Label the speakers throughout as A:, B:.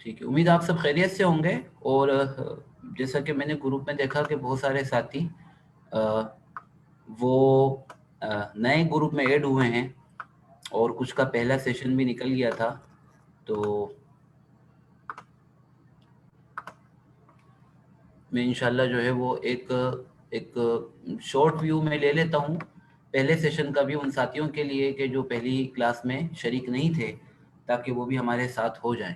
A: ٹھیک ہے، امید آپ سب خیریت سے ہوں گے. اور جیسا کہ میں نے گروپ میں دیکھا کہ بہت سارے ساتھی وہ نئے گروپ میں ایڈ ہوئے ہیں اور کچھ کا پہلا سیشن بھی نکل گیا تھا. تو میں انشاءاللہ جو ہے وہ ایک شارٹ ویو میں لے لیتا ہوں پہلے سیشن کا بھی ان ساتھیوں کے لیے کہ جو پہلی کلاس میں شریک نہیں تھے، تاکہ وہ بھی ہمارے ساتھ ہو جائیں.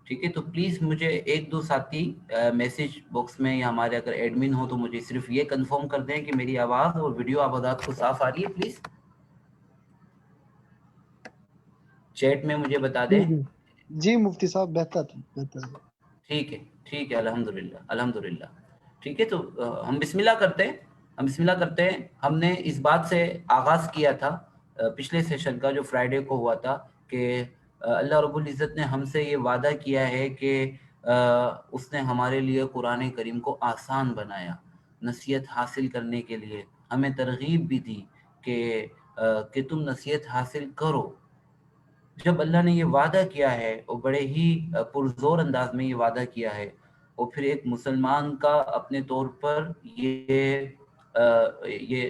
A: ٹھیک ہے، تو پلیز مجھے ایک دو ساتھی میسج باکس میں یا ہمارے اگر ایڈمن ہو تو مجھے صرف یہ کنفرم کر دیں کہ میری آواز اور ویڈیو آبادات کو صاف آ رہی ہے. پلیز چیٹ میں مجھے بتا دیں.
B: جی مفتی صاحب بہتر.
A: ٹھیک ہے، الحمدللہ. ٹھیک ہے، تو ہم بسم اللہ کرتے ہیں. ہم نے اس بات سے آغاز کیا تھا پچھلے سیشن کا جو فرائیڈے کو ہوا تھا کہ اللہ رب العزت نے ہم سے یہ وعدہ کیا ہے کہ اس نے ہمارے لیے قرآن کریم کو آسان بنایا. نصیحت حاصل کرنے کے لیے ہمیں ترغیب بھی دی کہ تم نصیحت حاصل کرو. جب اللہ نے یہ وعدہ کیا ہے اور بڑے ہی پرزور انداز میں یہ وعدہ کیا ہے، اور پھر ایک مسلمان کا اپنے طور پر یہ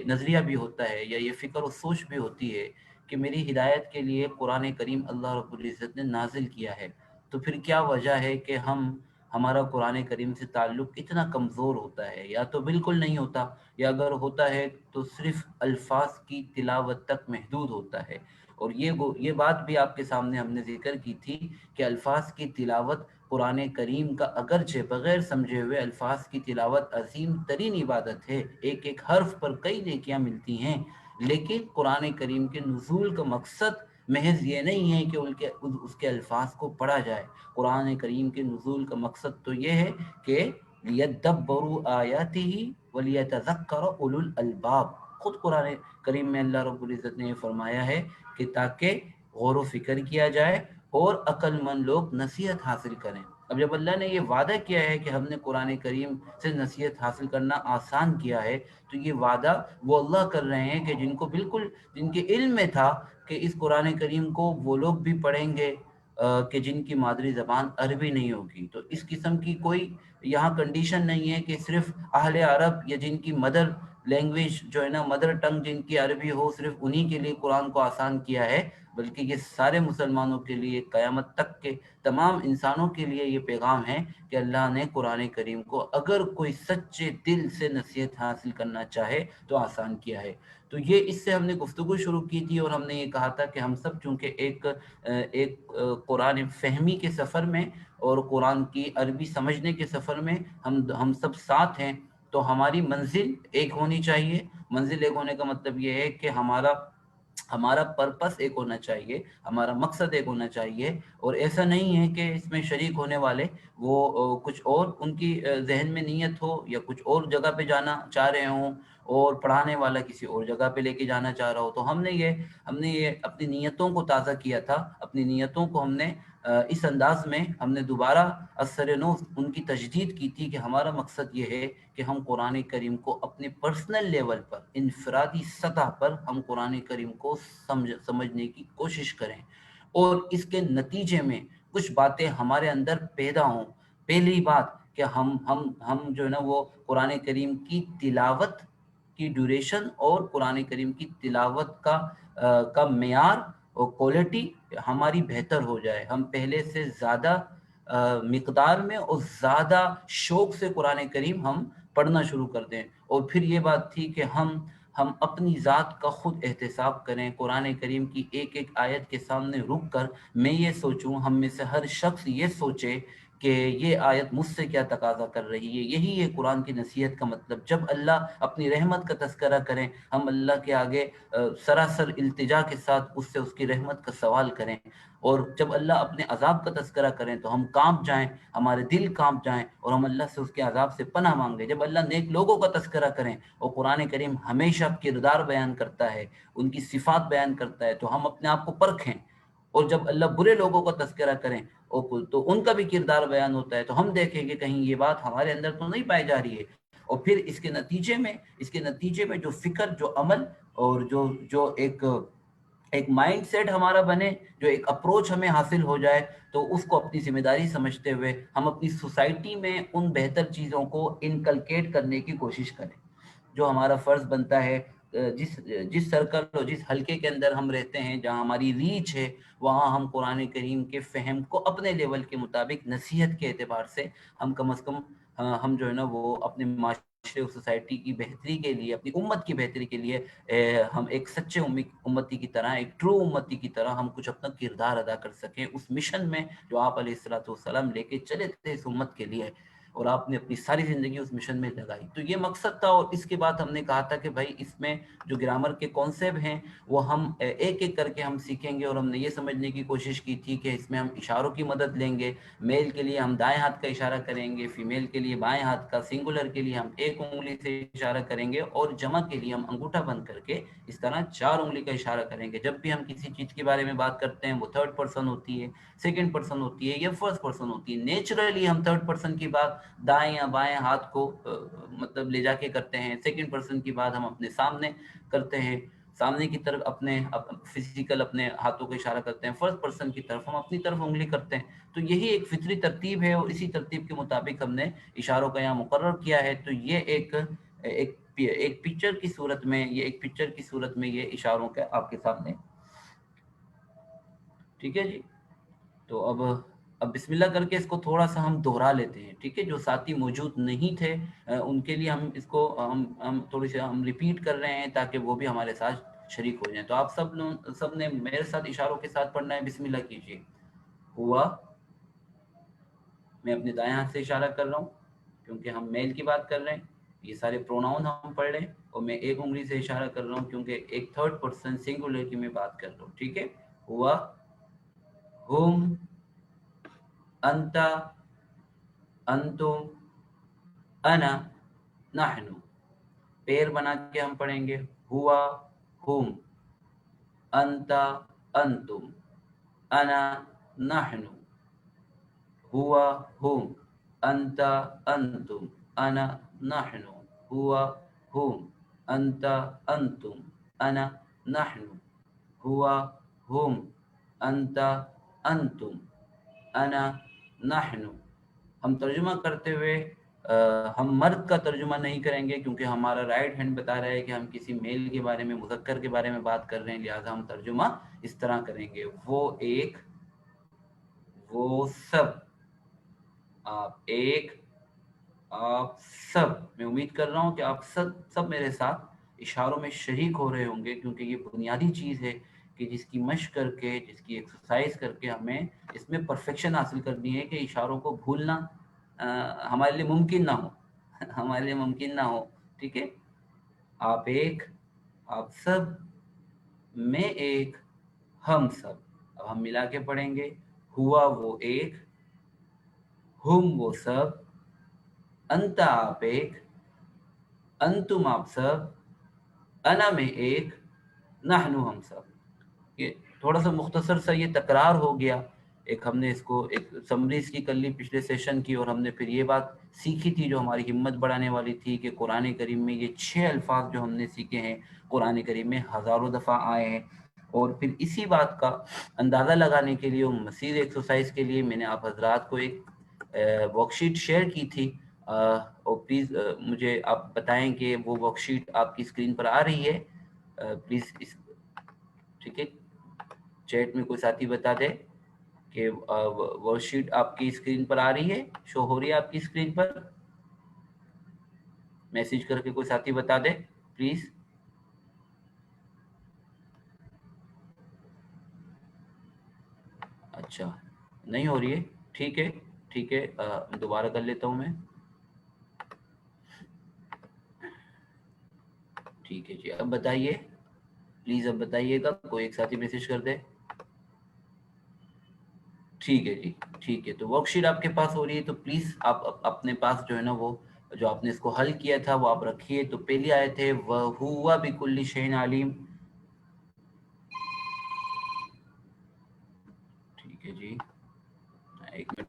A: نظریہ بھی ہوتا ہے یا یہ فکر و سوچ بھی ہوتی ہے کہ میری ہدایت کے لیے قرآن کریم اللہ رب العزت نے نازل کیا ہے، تو پھر کیا وجہ ہے کہ ہمارا قرآن کریم سے تعلق اتنا کمزور ہوتا ہے، یا تو بالکل نہیں ہوتا، یا اگر ہوتا ہے تو صرف الفاظ کی تلاوت تک محدود ہوتا ہے. اور یہ بات بھی آپ کے سامنے ہم نے ذکر کی تھی کہ الفاظ کی تلاوت قرآن کریم کا اگرچہ بغیر سمجھے ہوئے الفاظ کی تلاوت عظیم ترین عبادت ہے، ایک ایک حرف پر کئی نیکیاں ملتی ہیں، لیکن قرآن کریم کے نزول کا مقصد محض یہ نہیں ہے کہ اس کے الفاظ کو پڑھا جائے. قرآن کریم کے نزول کا مقصد تو یہ ہے کہ لِيَدَّبَّرُوا آيَاتِهِ وَلِيَتَذَكَّرَ أُولُو الْأَلْبَابِ. خود قرآن کریم میں اللہ رب العزت نے یہ فرمایا ہے کہ تاکہ غور و فکر کیا جائے اور عقل مند لوگ نصیحت حاصل کریں. اب جب اللہ نے یہ وعدہ کیا ہے کہ ہم نے قرآن کریم سے نصیحت حاصل کرنا آسان کیا ہے، تو یہ وعدہ وہ اللہ کر رہے ہیں کہ جن کے علم میں تھا کہ اس قرآن کریم کو وہ لوگ بھی پڑھیں گے کہ جن کی مادری زبان عربی نہیں ہوگی. تو اس قسم کی کوئی یہاں کنڈیشن نہیں ہے کہ صرف اہل عرب یا جن کی مدر لینگویج جو ہے نا، مدر ٹنگ جن کی عربی ہو، صرف انہی کے لیے قرآن کو آسان کیا ہے، بلکہ یہ سارے مسلمانوں کے لیے، قیامت تک کے تمام انسانوں کے لیے یہ پیغام ہے کہ اللہ نے قرآن کریم کو اگر کوئی سچے دل سے نصیحت حاصل کرنا چاہے تو آسان کیا ہے. تو یہ اس سے ہم نے گفتگو شروع کی تھی اور ہم نے یہ کہا تھا کہ ہم سب چونکہ ایک قرآن فہمی کے سفر میں اور قرآن کی عربی سمجھنے کے سفر میں ہم سب ساتھ ہیں، تو ہماری منزل ایک ہونی چاہیے. منزل ایک ہونے کا مطلب یہ ہے کہ ہمارا پرپس ایک ہونا چاہیے، ہمارا مقصد ایک ہونا چاہیے. اور ایسا نہیں ہے کہ اس میں شریک ہونے والے وہ کچھ اور ان کی ذہن میں نیت ہو یا کچھ اور جگہ پہ جانا چاہ رہے ہوں اور پڑھانے والا کسی اور جگہ پہ لے کے جانا چاہ رہا ہو. تو ہم نے یہ اپنی نیتوں کو تازہ کیا تھا. اپنی نیتوں کو ہم نے اس انداز میں ہم نے دوبارہ اثر نو ان کی تجدید کی تھی کہ ہمارا مقصد یہ ہے کہ ہم قرآن کریم کو اپنے پرسنل لیول پر، انفرادی سطح پر ہم قرآن کریم کو سمجھنے کی کوشش کریں، اور اس کے نتیجے میں کچھ باتیں ہمارے اندر پیدا ہوں. پہلی بات کہ ہم جو ہے نا وہ قرآن کریم کی تلاوت کی ڈیوریشن اور قرآن کریم کی تلاوت کا معیار اور کوالٹی ہماری بہتر ہو جائے. ہم پہلے سے زیادہ مقدار میں اور زیادہ شوق سے قرآن کریم ہم پڑھنا شروع کر دیں. اور پھر یہ بات تھی کہ ہم اپنی ذات کا خود احتساب کریں. قرآن کریم کی ایک ایک آیت کے سامنے رک کر میں یہ سوچوں، ہم میں سے ہر شخص یہ سوچے کہ یہ آیت مجھ سے کیا تقاضا کر رہی ہے. یہی ہے قرآن کی نصیحت کا مطلب. جب اللہ اپنی رحمت کا تذکرہ کریں، ہم اللہ کے آگے سراسر التجا کے ساتھ اس کی رحمت کا سوال کریں. اور جب اللہ اپنے عذاب کا تذکرہ کریں تو ہم کانپ جائیں، ہمارے دل کانپ جائیں اور ہم اللہ سے اس کے عذاب سے پناہ مانگیں. جب اللہ نیک لوگوں کا تذکرہ کریں اور قرآن کریم ہمیشہ کردار بیان کرتا ہے، ان کی صفات بیان کرتا ہے، تو ہم اپنے آپ کو پرکھیں. اور جب اللہ برے لوگوں کا تذکرہ کریں تو ان کا بھی کردار بیان ہوتا ہے، تو ہم دیکھیں کہ کہیں یہ بات ہمارے اندر تو نہیں پائی جا رہی ہے. اور پھر اس کے نتیجے میں جو فکر، جو عمل اور جو ایک ایک مائنڈ سیٹ ہمارا بنے، جو ایک اپروچ ہمیں حاصل ہو جائے، تو اس کو اپنی ذمہ داری سمجھتے ہوئے ہم اپنی سوسائٹی میں ان بہتر چیزوں کو انکلکیٹ کرنے کی کوشش کریں، جو ہمارا فرض بنتا ہے۔ جس سرکل اور جس حلقے کے اندر ہم رہتے ہیں، جہاں ہماری ریچ ہے، وہاں ہم قرآن کریم کے فہم کو اپنے لیول کے مطابق نصیحت کے اعتبار سے ہم کم از کم ہم جو ہے نا وہ اپنے معاشرے اور سوسائٹی کی بہتری کے لیے، اپنی امت کی بہتری کے لیے ہم ایک سچے امتی کی طرح، ایک ٹرو امتی کی طرح ہم کچھ اپنا کردار ادا کر سکیں اس مشن میں جو آپ علیہ الصلوۃ والسلام لے کے چلے تھے اس امت کے لیے، اور آپ نے اپنی ساری زندگی اس مشن میں لگائی۔ تو یہ مقصد تھا، اور اس کے بعد ہم نے کہا تھا کہ بھائی اس میں جو گرامر کے کانسیپٹ ہیں وہ ہم ایک ایک کر کے ہم سیکھیں گے، اور ہم نے یہ سمجھنے کی کوشش کی تھی کہ اس میں ہم اشاروں کی مدد لیں گے۔ میل کے لیے ہم دائیں ہاتھ کا اشارہ کریں گے، فیمیل کے لیے بائیں ہاتھ کا، سنگولر کے لیے ہم ایک انگلی سے اشارہ کریں گے، اور جمع کے لیے ہم انگوٹھا بند کر کے اس طرح 4 انگلی کا اشارہ کریں گے۔ جب بھی ہم کسی چیز کے بارے میں بات کرتے ہیں وہ تھرڈ پرسن ہوتی ہے، سیکنڈ پرسن ہوتی ہے یا فرسٹ پرسن ہوتی ہے۔ نیچرلی ہم تھرڈ پرسن کی بات دائیں یا بائیں ہاتھ کو مطلب لے جا کے کرتے ہیں، سیکنڈ پرسن کی بات ہم اپنے سامنے کرتے ہیں، سامنے کی طرف اپنے فزیکل اپنے ہاتھوں کا اشارہ کرتے ہیں، فرسٹ پرسن کی طرف ہم اپنی طرف انگلی کرتے ہیں۔ تو یہی ایک فطری ترتیب ہے، اور اسی ترتیب کے مطابق ہم نے اشاروں کا یہاں مقرر کیا ہے۔ تو یہ ایک پکچر کی صورت میں، یہ اشاروں کا آپ کے سامنے، ٹھیک ہے جی۔ تو اب بسم اللہ کر کے اس کو تھوڑا سا ہم دوہرا لیتے ہیں، ٹھیک ہے؟ جو ساتھی موجود نہیں تھے ان کے لیے ہم اس کو ہم تھوڑی سی ہم ریپیٹ کر رہے ہیں تاکہ وہ بھی ہمارے ساتھ شریک ہو جائیں۔ تو آپ سب نے میرے ساتھ اشاروں کے ساتھ پڑھنا ہے۔ بسم اللہ کیجیے۔ ہوا، میں اپنے دائیں ہاتھ سے اشارہ کر رہا ہوں کیونکہ ہم میل کی بات کر رہے ہیں، یہ سارے پروناؤن ہم پڑھ رہے ہیں، اور میں ایک انگلی سے اشارہ کر رہا ہوں کیونکہ ایک تھرڈ پرسن سنگولر کی میں بات کر رہا ہوں، ٹھیک ہے؟ ہوا، ہم، انتا، انتم، انا، نحن۔ پیر بنا کے ہم پڑھیں گے، ہوا، ہم، انتا، انتم، انا، نحن۔ ہوا، ہم، انتا، انتم، انا، نحن۔ ہوا، ہم، انتا، انتم، انا، نحن۔ ہوا، ہم، انتا، انتم، انا، نحن۔ ہم ترجمہ کرتے ہوئے ہم مرد کا ترجمہ نہیں کریں گے کیونکہ ہمارا رائٹ ہینڈ بتا رہا ہے کہ ہم کسی میل کے بارے میں، مذکر کے بارے میں بات کر رہے ہیں، لہٰذا ہم ترجمہ اس طرح کریں گے، وہ ایک، وہ سب، آپ ایک، آپ سب۔ میں امید کر رہا ہوں کہ آپ سب میرے ساتھ اشاروں میں شریک ہو رہے ہوں گے، کیونکہ یہ بنیادی چیز ہے کہ جس کی مشق کر کے، جس کی ایکسرسائز کر کے ہمیں اس میں پرفیکشن حاصل کرنی ہے کہ اشاروں کو بھولنا ہمارے لیے ممکن نہ ہو ہمارے لیے ممکن نہ ہو، ٹھیک ہے؟ آپ ایک، آپ سب، میں ایک، ہم سب۔ اب ہم ملا کے پڑھیں گے، ہوا وہ ایک، ہم وہ سب، انت آپ ایک، انتم آپ سب، انا میں ایک، نحن ہم سب۔ یہ تھوڑا سا مختصر سا یہ تکرار ہو گیا، ایک ہم نے اس کو ایک سمری اس کی کر لی پچھلے سیشن کی، اور ہم نے پھر یہ بات سیکھی تھی جو ہماری ہمت بڑھانے والی تھی کہ قرآن کریم میں یہ 6 الفاظ جو ہم نے سیکھے ہیں قرآن کریم میں ہزاروں دفعہ آئے ہیں۔ اور پھر اسی بات کا اندازہ لگانے کے لیے، مزید ایکسرسائز کے لیے، میں نے آپ حضرات کو ایک ورک شیٹ شیئر کی تھی، اور پلیز مجھے آپ بتائیں کہ وہ ورک شیٹ آپ کی اسکرین پر آ رہی ہے؟ پلیز ٹھیک ہے، چیٹ میں کوئی ساتھی بتا دے کہ ورک شیٹ آپ کی اسکرین پر آ رہی ہے، شو ہو رہی ہے آپ کی اسکرین پر؟ میسج کر کے کوئی ساتھی بتا دے پلیز۔ اچھا، نہیں ہو رہی ہے، ٹھیک ہے ٹھیک ہے، دوبارہ کر لیتا ہوں میں، ٹھیک ہے جی۔ اب بتائیے پلیز، اب بتائیے گا، کوئی ایک ساتھی میسج کر دے۔ ٹھیک ہے جی، ٹھیک ہے۔ تو ورک شیٹ آپ کے پاس ہو رہی ہے، تو پلیز آپ اپنے پاس جو ہے نا وہ جو آپ نے اس کو حل کیا تھا وہ آپ رکھیے۔ تو پہلی آیت ہے وَهُوَ بِكُلِّ شَيْءٍ عَلِيمٌ، ٹھیک ہے جی، ایک منٹ۔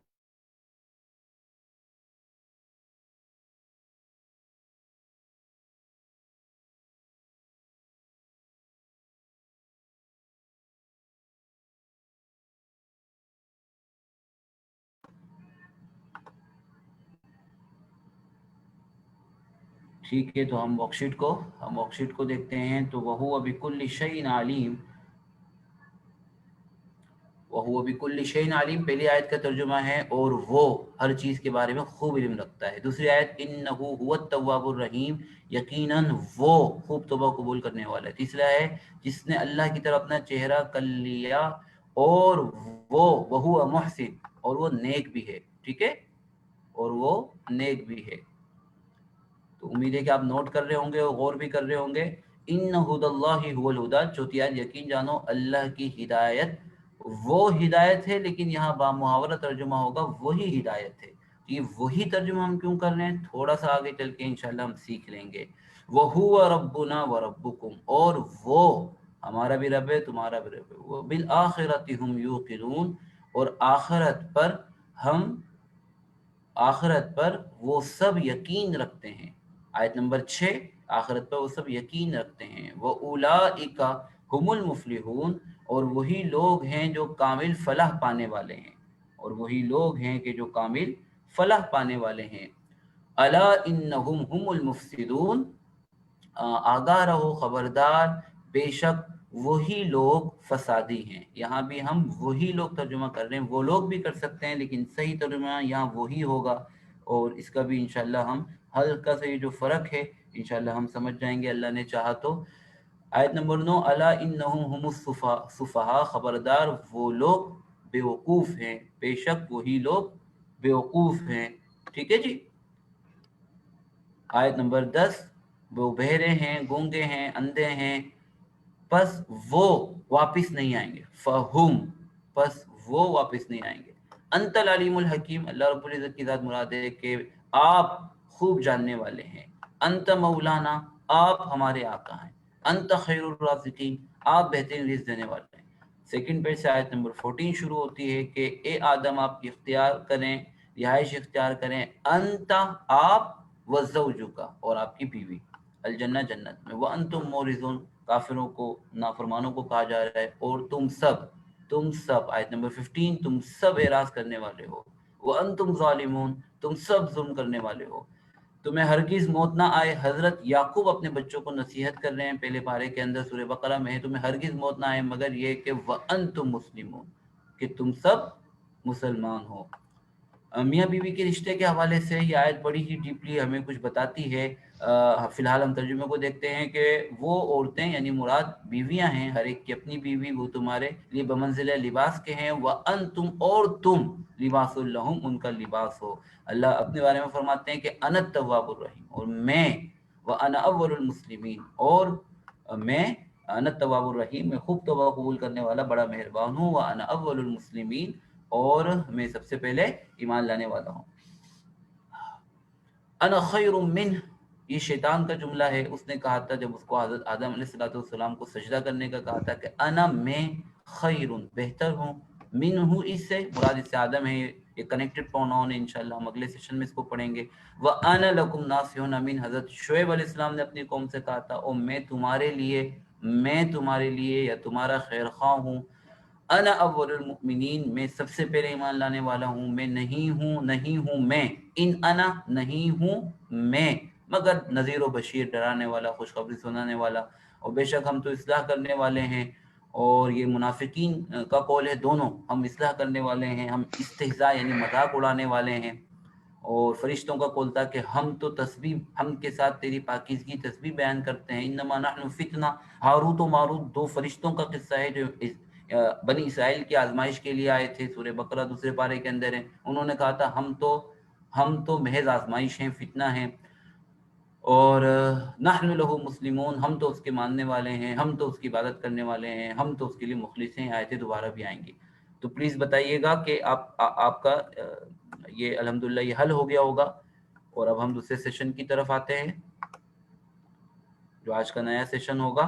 A: ठीक है, तो हम वर्कशीट को देखते हैं। तो वहुवा बिकुल्लि शैइन अलीम, वहुवा बिकुल्लि शैइन अलीम पहली आयत का तर्जुमा है, और वो हर चीज़ के बारे में खूब इल्म रखता है। दूसरी आयत इन्नहु हुवत तव्वाबुर रहीम, यकीनन वो खूब तौबा कबूल करने वाला है। तीसरा है जिसने अल्लाह की तरफ अपना चेहरा कर लिया, और वो वहुवा मुहसिन, और वो नेक भी है। ठीक है, और वो नेक भी है। तो उम्मीद है कि आप नोट कर रहे होंगे और गौर भी कर रहे होंगे। इन हुदल्लाहि हुवल हुदा, चौथी आयत यकीन जानो अल्लाह की हिदायत वो हिदायत है, लेकिन यहाँ बामुहावरा तर्जुमा होगा वही हिदायत है। तो ये वही तर्जुमा हम क्यों कर रहे हैं, थोड़ा सा आगे चल के इंशाल्लाह हम सीख लेंगे। वहुवा रब्बुना व रब्बुकुम, और वो हमारा भी रब है, तुम्हारा भी रब है। वो बिल आखिरति हुम यूकिनून, और आखिरत पर वो सब यकीन रखते हैं। आयत नंबर 6, आखिरत पर वो सब यकीन रखते हैं। वो उलाइका हुमुल मुफलिहून, और वही लोग हैं जो कामिल फलाह पाने वाले हैं, और वही लोग हैं कि जो कामिल फलाह पाने वाले हैं। अला इन्नहुम हुमुल मुफसिदून, आगाह रहो, खबरदार, बेशक वही लोग फसादी हैं। यहाँ भी हम वही लोग तर्जुमा कर रहे हैं, वो लोग भी कर सकते हैं, लेकिन सही तर्जुमा यहाँ वही होगा। और इसका भी इंशाल्लाह हम हल्का सा ये जो फ़र्क है इंशाल्लाह हम समझ जाएंगे अल्लाह ने चाहा तो। आयत नंबर 9, अला इन्नहुम हुमुस सुफहा, खबरदार वो लोग बेवकूफ़ हैं, बेशक वही लोग बेवकूफ़ हैं। ठीक है जी। आयत नंबर 10, वो बहरे हैं, गूंगे हैं, अंधे हैं, बस वो वापस नहीं आएंगे। फहुम, बस वो वापस नहीं आएंगे। अंतल अलीमुल हकीम, अल्लाह रब्बुल इज्जत की ज़ात मुराद है कि आप खूब जानने वाले हैं। अंत मौलाना, आप हमारे आका हैं। अंत खैरुर राज़िकीन, आप बेहतरीन रिज़्क देने वाले हैं। सेकंड पेज से आयत नंबर 14 शुरू होती है कि ए आदम आप इख्तियार करें, रिहाइश इख्तियार करें, अंता आप, वज़ौजुका, और आपकी बीवी, अलजन्ना जन्नत में, वह अंतुम मोरिजुन, काफिरों को, नाफरमानों को कहा जा रहा है, और तुम सब आयत नंबर 15, तुम सब एराज करने वाले हो। वह अंतुम ज़ालिमून, तुम सब जुल्म करने वाले हो। तुम्हें हरगिज मौत ना आए, हजरत याकूब अपने बच्चों को नसीहत कर रहे हैं पहले पारे के अंदर सूरह बकरा में है, तुम्हें हरगिज मौत ना आए मगर ये कि वह अंतुम मुस्लिमून, कि तुम सब मुसलमान हो। मियाँ बीवी के रिश्ते के हवाले से ये आयत बड़ी ही डीपली हमें कुछ बताती है। फिलहाल हम तर्जुमे को देखते हैं कि वो औरतें यानी मुराद बीवियां हैं, हर एक की अपनी बीवी, वो तुम्हारे लिए बमंजिल लिबास के हैं। व अंतुम, और तुम, लिबासुल लहुम, उनका लिबास हो। अल्लाह अपने बारे में फरमाते हैं कि अनत तव्वाबुर रहीम, और मैं, व अना अव्वलुल मुस्लिमीन, और मैं, अनत तव्वाबुर रहीम, मैं खूब तौबा कबूल करने वाला बड़ा मेहरबान हूँ। व अना अव्वलुल मुस्लिमीन, और मैं सबसे पहले ईमान लाने वाला हूँ। अना खैरुम मिन, ये शैतान का जुमला है। उसने कहा था जब उसको हज़रत आदम अलैहिस्सलाम को सजदा करने का कहा था कि अना, मैं, खैरुन, बेहतर हूँ, मिन हूँ, इससे मुराद इससे आदम है। ये कनेक्टेड प्रोनाउन है, इंशाल्लाह हम अगले सेशन में इसको पढ़ेंगे। व अना लकुम नासिहुन अमीन, हज़रत शुएब अलैहिस्सलाम ने अपनी कौम से कहा था, ओ मैं तुम्हारे लिए या तुम्हारा खैर खा हूँ। अना अव्वलुल मुमिनीन, मैं सबसे पहले ईमान लाने वाला हूँ। मैं नहीं हूँ मैं, इन अना, नहीं हूँ मैं, मगर नज़ीर व बशीर, डराने वाला, खुशखबरी सुनाने वाला। और बेशक हम तो इस्लाह करने वाले हैं, और ये मुनाफिकीन का कौल है, दोनों हम इस्लाह करने वाले हैं, हम इस्तिहज़ा यानी मजाक उड़ाने वाले हैं। और फरिश्तों का कौल था कि हम तो तस्बीह, हम के साथ तेरी पाकीज़गी तस्बीह बयान करते हैं। इन्नमा नहनु फितना, हारूत और मारूत दो फरिश्तों का किस्सा है जो बनी इसराइल की आजमाइश के लिए आए थे। सूरह बकरा दूसरे पारे के अंदर है। उन्होंने कहा था हम तो महज आजमाइश हैं, फितना हैं, और नहनु लहु मुस्लिमून, हम तो उसके मानने वाले हैं, हम तो उसकी इबादत करने वाले हैं, हम तो उसके लिए मुखलिस हैं। आयतें दोबारा भी आएंगी। तो प्लीज़ बताइएगा कि आपका ये अल्हम्दुलिल्लाह ये हल हो गया होगा। और अब हम दूसरे सेशन की तरफ आते हैं, जो आज का नया सेशन होगा।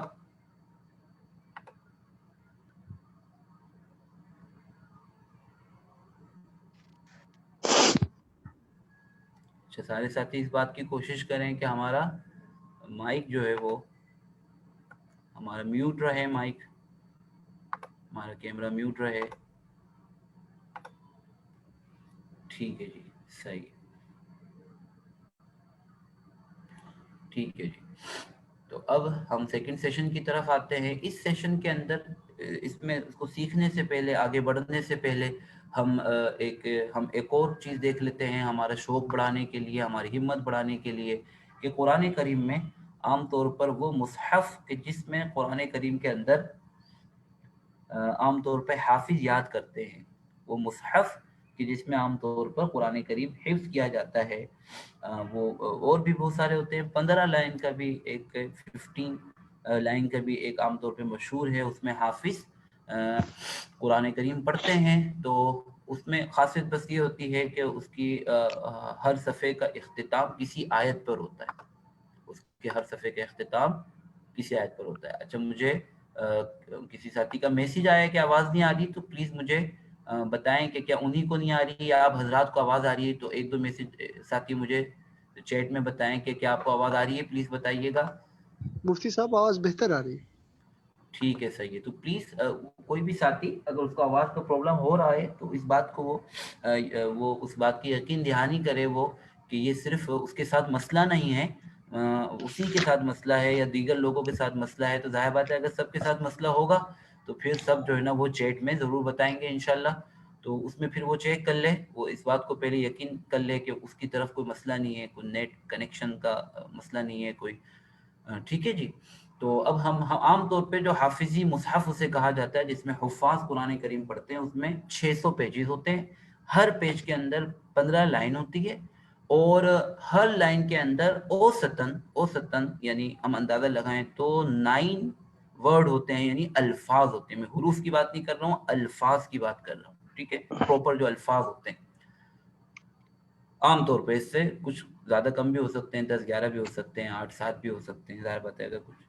A: अच्छा, सारे साथी इस बात की कोशिश करें कि हमारा माइक जो है वो हमारा म्यूट रहे, माइक, हमारा कैमरा म्यूट रहे। ठीक है जी, सही, ठीक ٹھیک ہے جی. تو اب ہم سیکنڈ سیشن کی طرف آتے ہیں. اس سیشن کے اندر اس میں اس کو سیکھنے سے پہلے، آگے بڑھنے سے پہلے ہم ایک اور چیز دیکھ لیتے ہیں ہمارا شوق بڑھانے کے لیے، ہماری ہمت بڑھانے کے لیے، کہ قرآن کریم میں عام طور پر وہ مصحف کہ جس میں قرآن کریم کے اندر عام طور پہ حافظ یاد کرتے ہیں، وہ مصحف کہ جس میں عام طور پر قرآن کریم حفظ کیا جاتا ہے، وہ اور بھی بہت سارے ہوتے ہیں. 15 لائن کا بھی ایک 15 لائن کا بھی ایک عام طور پہ مشہور ہے، اس میں حافظ قرآن کریم پڑھتے ہیں. تو اس میں خاصیت بس یہ ہوتی ہے کہ اس کی ہر صفحے کا اختتام کسی آیت پر ہوتا ہے، اس کے ہر صفحے کا اختتام کسی آیت پر ہوتا ہے. اچھا، مجھے کسی ساتھی کا میسج آیا کہ آواز نہیں آ رہی، تو پلیز مجھے بتائیں کہ کیا انہی کو نہیں آ رہی یا آپ حضرات کو آواز آ رہی ہے. تو ایک دو میسج ساتھی مجھے چیٹ میں بتائیں کہ کیا آپ کو آواز آ رہی ہے، پلیز بتائیے گا.
B: مفتی صاحب آواز بہتر آ رہی ہے.
A: ٹھیک ہے، صحیح ہے. تو پلیز کوئی بھی ساتھی اگر اس کو آواز کا پرابلم ہو رہا ہے تو اس بات کو وہ اس بات کی یقین دہانی کرے وہ کہ یہ صرف اس کے ساتھ مسئلہ نہیں ہے، اسی کے ساتھ مسئلہ ہے یا دیگر لوگوں کے ساتھ مسئلہ ہے. تو ظاہر بات ہے اگر سب کے ساتھ مسئلہ ہوگا تو پھر سب جو ہے نا وہ چیٹ میں ضرور بتائیں گے انشاءاللہ. تو اس میں پھر وہ چیک کر لے، وہ اس بات کو پہلے یقین کر لے کہ اس کی طرف کوئی مسئلہ نہیں ہے، کوئی نیٹ کنیکشن کا مسئلہ نہیں ہے کوئی. ٹھیک ہے جی. تو اب ہم عام طور پہ جو حافظی مصحف اسے کہا جاتا ہے، جس میں حفاظ قرآن کریم پڑھتے ہیں، اس میں 600 پیجز ہوتے ہیں. ہر پیج کے اندر 15 لائن ہوتی ہے، اور ہر لائن کے اندر اوسطن یعنی ہم اندازہ لگائیں تو 9 ورڈ ہوتے ہیں، یعنی الفاظ ہوتے ہیں. میں حروف کی بات نہیں کر رہا ہوں، الفاظ کی بات کر رہا ہوں. ٹھیک ہے، پراپر جو الفاظ ہوتے ہیں عام طور پہ. اس سے کچھ زیادہ کم بھی ہو سکتے ہیں، 10-11 بھی ہو سکتے ہیں، 8-7 بھی ہو سکتے ہیں، ظاہر بات ہے اگر کچھ.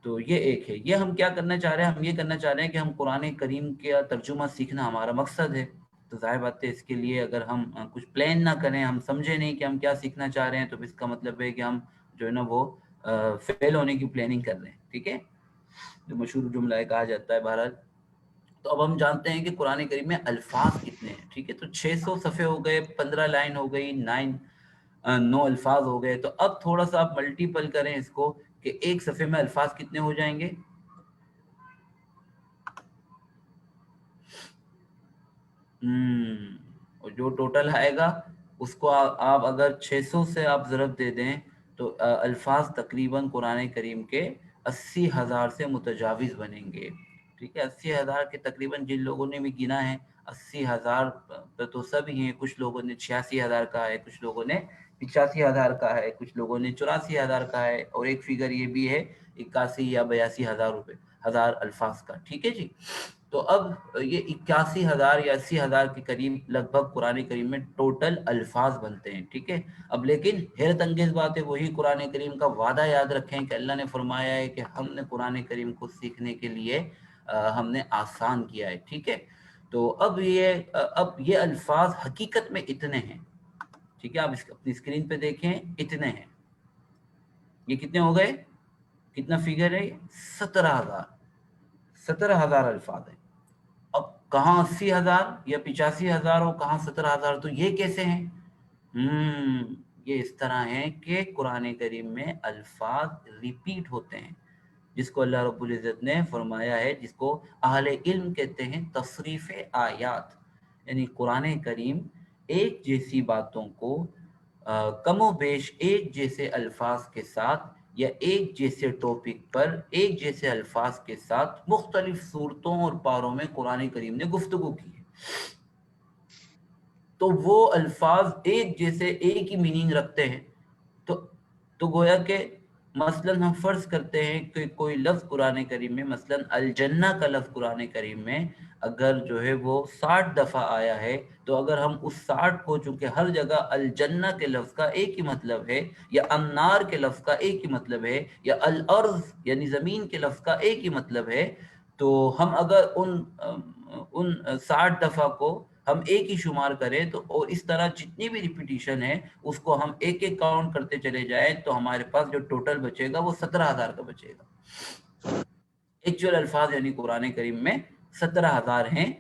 A: تو یہ ایک ہے. یہ ہم کیا کرنا چاہ رہے ہیں؟ ہم یہ کرنا چاہ رہے ہیں کہ ہم قرآن کریم کا ترجمہ سیکھنا ہمارا مقصد ہے. تو ظاہر بات ہے اس کے لیے اگر ہم کچھ پلان نہ کریں، ہم سمجھے نہیں کہ ہم کیا سیکھنا چاہ رہے ہیں، تو اس کا مطلب ہے کہ ہم جو ہے نا وہ فیل ہونے کی پلاننگ کر رہے ہیں. ٹھیک ہے، جو مشہور جملہ ہے کہا جاتا ہے. بہرحال تو اب ہم جانتے ہیں کہ قرآن کریم میں الفاظ کتنے ہیں. ٹھیک ہے، تو 600 صفحے ہو گئے، 15 لائن ہو گئی، 9 الفاظ ہو گئے. تو اب تھوڑا سا آپ ملٹیپل کریں اس کو کہ ایک صفحے میں الفاظ کتنے ہو جائیں گے. اور جو ٹوٹل آئے گا اس کو آپ اگر 600 سے آپ ضرب دے دیں تو الفاظ تقریباً قرآن کریم کے 80,000 سے متجاوز بنیں گے. ٹھیک ہے، 80,000 کے تقریباً جن لوگوں نے بھی گنا ہے 80,000 پہ تو سب ہی ہیں. کچھ لوگوں نے 86,000 کا ہے، کچھ لوگوں نے 85,000 کا ہے، کچھ لوگوں نے 84,000 کا ہے، اور ایک فگر یہ بھی ہے 81 یا 82,000 الفاظ کا. ٹھیک ہے جی. تو اب یہ 81,000 یا 80,000 کے قریب لگ بھگ قرآن کریم میں ٹوٹل الفاظ بنتے ہیں. ٹھیک ہے، اب لیکن حیرت انگیز بات ہے، وہی قرآن کریم کا وعدہ یاد رکھیں کہ اللہ نے فرمایا ہے کہ ہم نے قرآن کریم کو سیکھنے کے لیے ہم نے آسان کیا ہے. ٹھیک ہے، تو اب یہ الفاظ حقیقت میں اتنے ہیں. ٹھیک ہے، آپ اپنی اسکرین پہ دیکھیں، اتنے ہیں. یہ کتنے ہو گئے؟ کتنا فگر ہے؟ 17,000 الفاظ ہیں. اب کہاں 80,000 یا 85,000 ہو، کہاں 17,000؟ تو یہ کیسے ہیں؟ یہ اس طرح ہے کہ قرآن کریم میں الفاظ ریپیٹ ہوتے ہیں، جس کو اللہ رب العزت نے فرمایا ہے، جس کو اہل علم کہتے ہیں تصریف آیات. یعنی قرآن کریم ایک جیسی باتوں کو کم و بیش ایک جیسے الفاظ کے ساتھ یا ایک جیسے ٹاپک پر ایک جیسے الفاظ کے ساتھ مختلف صورتوں اور پاروں میں قرآن کریم نے گفتگو کی ہے. تو وہ الفاظ ایک جیسے ایک ہی میننگ رکھتے ہیں. تو گویا کہ مثلا ہم فرض کرتے ہیں کہ کوئی لفظ قرآن کریم میں، مثلا الجنہ کا لفظ قرآن کریم میں اگر جو ہے وہ 60 دفعہ آیا ہے، تو اگر ہم اس 60 کو، چونکہ ہر جگہ الجنہ کے لفظ کا ایک ہی مطلب ہے، یا النار کے لفظ کا ایک ہی مطلب ہے، یا الارض یعنی زمین کے لفظ کا ایک ہی مطلب ہے، تو ہم اگر ان 60 دفعہ کو ہم ایک ہی شمار کریں تو اور اس طرح جتنی بھی ریپیٹیشن ہے اس کو ہم ایک ایک کاؤنٹ کرتے چلے جائیں تو ہمارے پاس جو ٹوٹل بچے گا وہ 17,000 کا بچے گا. ایکچوئل الفاظ یعنی قرآن کریم میں 17,000 ہیں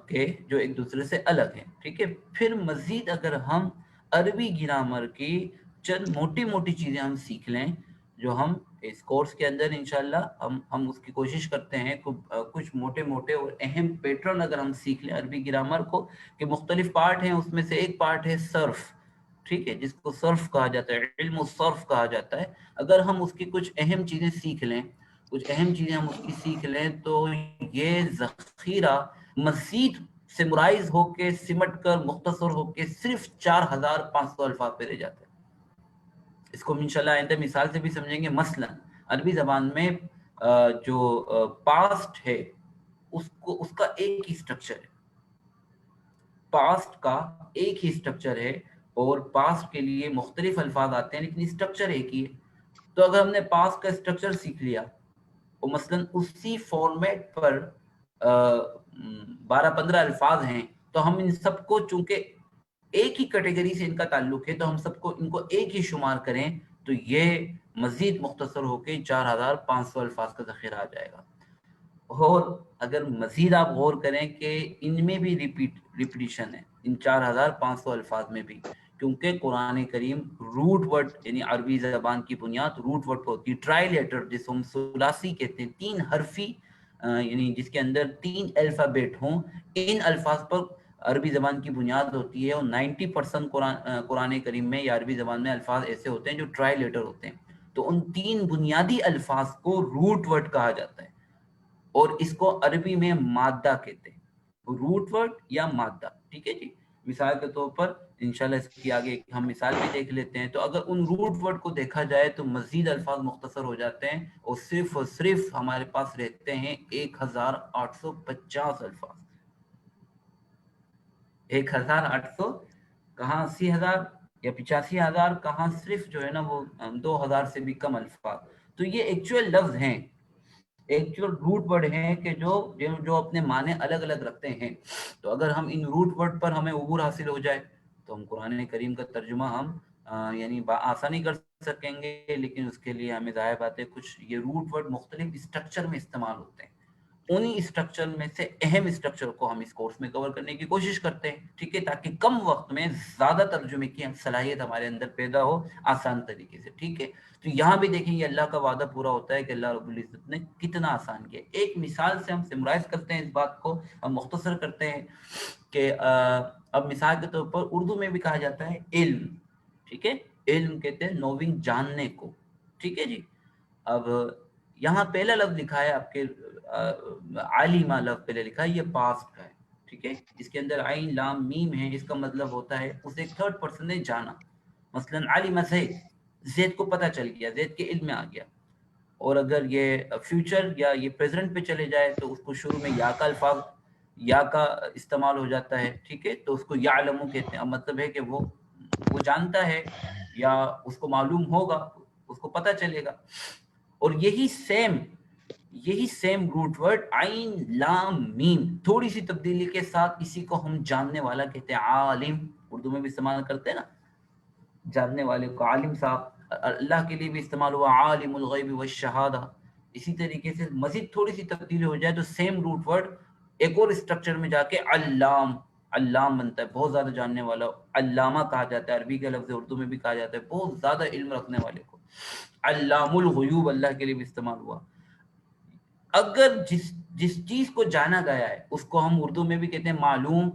A: کہ جو ایک دوسرے سے الگ ہیں. ٹھیک ہے، پھر مزید اگر ہم عربی گرامر کی चंद मोटी मोटी चीज़ें हम सीख लें जो हम इस कोर्स के अंदर इंशाल्लाह हम उसकी कोशिश करते हैं कुछ मोटे मोटे और अहम पैटर्न अगर हम सीख लें अरबी ग्रामर को, कि मुख्तलिफ पार्ट हैं, उसमें से एक पार्ट है सर्फ, ठीक है, जिसको सर्फ कहा जाता है, इल्म सर्फ कहा जाता है। अगर हम उसकी कुछ अहम चीज़ें सीख लें, कुछ अहम चीज़ें हम उसकी सीख लें, तो ये ज़ख़ीरा मज़ीद सिमराइज होके सिमट कर मुख्तसर होके सिर्फ 4500 अल्फाज पे रह जाता है। इसको हम इंशाल्लाह आइंदा मिसाल से भी समझेंगे। मसलन अरबी ज़बान में जो पास्ट है उसका एक ही स्ट्रक्चर है, पास्ट का एक ही स्ट्रक्चर है, और पास्ट के लिए मुख्तलिफ अल्फाज आते हैं लेकिन स्ट्रक्चर एक ही है। तो अगर हमने पास्ट का स्ट्रक्चर सीख लिया और मसलन उसी फॉर्मेट पर 12-15 अल्फाज हैं, तो हम इन सबको चूंकि एक ही कैटेगरी से इनका ताल्लुक है, तो हम सबको इनको एक ही शुमार करें, तो ये मजीद मुख्तसर होकर 4500 अल्फाज का ज़ख़ीरा आ जाएगा। और अगर मजीद आप गौर करें कि इनमें भी रिपीटिशन है, इन 4500 अल्फाज में भी, क्योंकि कुरान करीम रूट वर्ड यानी अरबी ज़बान की बुनियाद रूट वर्ड पर होती है। ट्राइलेटर जिसको हम सुलासी कहते हैं, 3 हरफी यानी जिसके अंदर 3 अल्फ़ाबेट हों, इन अल्फाज पर अरबी ज़बान की बुनियाद होती है। और 90% कुरान करीम में या अरबी ज़बान में अल्फाज ऐसे होते हैं जो ट्राइलेटर होते हैं। तो उन 3 बुनियादी अल्फाज को रूट वर्ड कहा जाता है, और इसको अरबी में मादा कहते हैं, रूट वर्ड या मादा, ठीक है जी। मिसाल के तौर पर इंशाल्लाह इसकी आगे हम मिसाल भी देख लेते हैं। तो अगर उन रूट वर्ड को देखा जाए तो मजीद अल्फाज मुख्तसर हो जाते हैं, और सिर्फ हमारे पास रहते हैं 1850 अल्फाज। 1800 कहाँ 80,000 या 85,000 कहाँ, सिर्फ जो है ना वो 2000 से भी कम अल्फाज। तो ये एक्चुअल लफ्ज हैं, एक्चुअल रूट वर्ड हैं कि जो अपने माने अलग अलग रखते हैं। तो अगर हम इन रूट वर्ड पर हमें उबूर हासिल हो जाए तो हम कुरान करीम का तर्जुमा हम यानी आसानी कर सकेंगे। लेकिन उसके लिए हमें ज़ाहिर बात है कुछ ये रूट वर्ड मुख्तलिफ स्ट्रक्चर में इस्तेमाल होते हैं, उन्हीं स्ट्रक्चर में से अहम स्ट्रक्चर को हम इस कोर्स में कवर करने की कोशिश करते हैं, ठीक है, ताकि कम वक्त में ज़्यादा तर्जुमे की सलाहियत हमारे अंदर पैदा हो आसान तरीके से, ठीक है। तो यहाँ भी देखेंगे अल्लाह का वादा पूरा होता है कि अल्लाह रब्बुल इज़्ज़त ने कितना आसान किया। एक मिसाल से हम सिमराइज करते हैं इस बात को, हम मुख्तसर करते हैं कि अब मिसाल के तौर पर उर्दू में भी कहा जाता है इल्म, ठीक है, इल्म कहते हैं नोविंग, जानने को, ठीक है जी। अब यहाँ पहला लफ्ज लिखा है आपके आलिमा लफ्ज पहले लिखा है, ये पास्ट का है, ठीक है। इसके अंदर आइन लाम मीम है, इसका मतलब होता है उसे एक थर्ड पर्सन ने जाना। मसलन आलिमा ज़ैद, ज़ैद को पता चल गया, ज़ैद के इल्म में आ गया। और अगर ये फ्यूचर या ये प्रेजेंट पे चले जाए तो उसको शुरू में या का अल्फाज या का इस्तेमाल हो जाता है, ठीक है, तो उसको यालमू कहते हैं। अब मतलब है कि वो जानता है या उसको मालूम होगा, उसको पता चलेगा। और यही सेम रूट वर्ड आइन लाम मीम थोड़ी सी तब्दीली के साथ इसी को हम जानने वाला कहते हैं, आलिम उर्दू में भी इस्तेमाल करते हैं ना, जानने वाले को आलिम साहब। अल्लाह के लिए भी इस्तेमाल हुआ आलिमुल गैब व शहादा। इसी तरीके से मजीद थोड़ी सी तब्दीली हो जाए तो सेम रूट वर्ड एक और स्ट्रक्चर में जाके अल्लाम बनता है, बहुत ज्यादा जानने वाला। अल्लामा कहा जाता है, अरबी का लफ्ज उर्दू में भी कहा जाता है बहुत ज्यादा इल्म रखने वाले को। अल्लामुल गुयूब अल्लाह के लिए भी इस्तेमाल हुआ। अगर जिस चीज को जाना गया है उसको हम उर्दू में भी कहते हैं मालूम।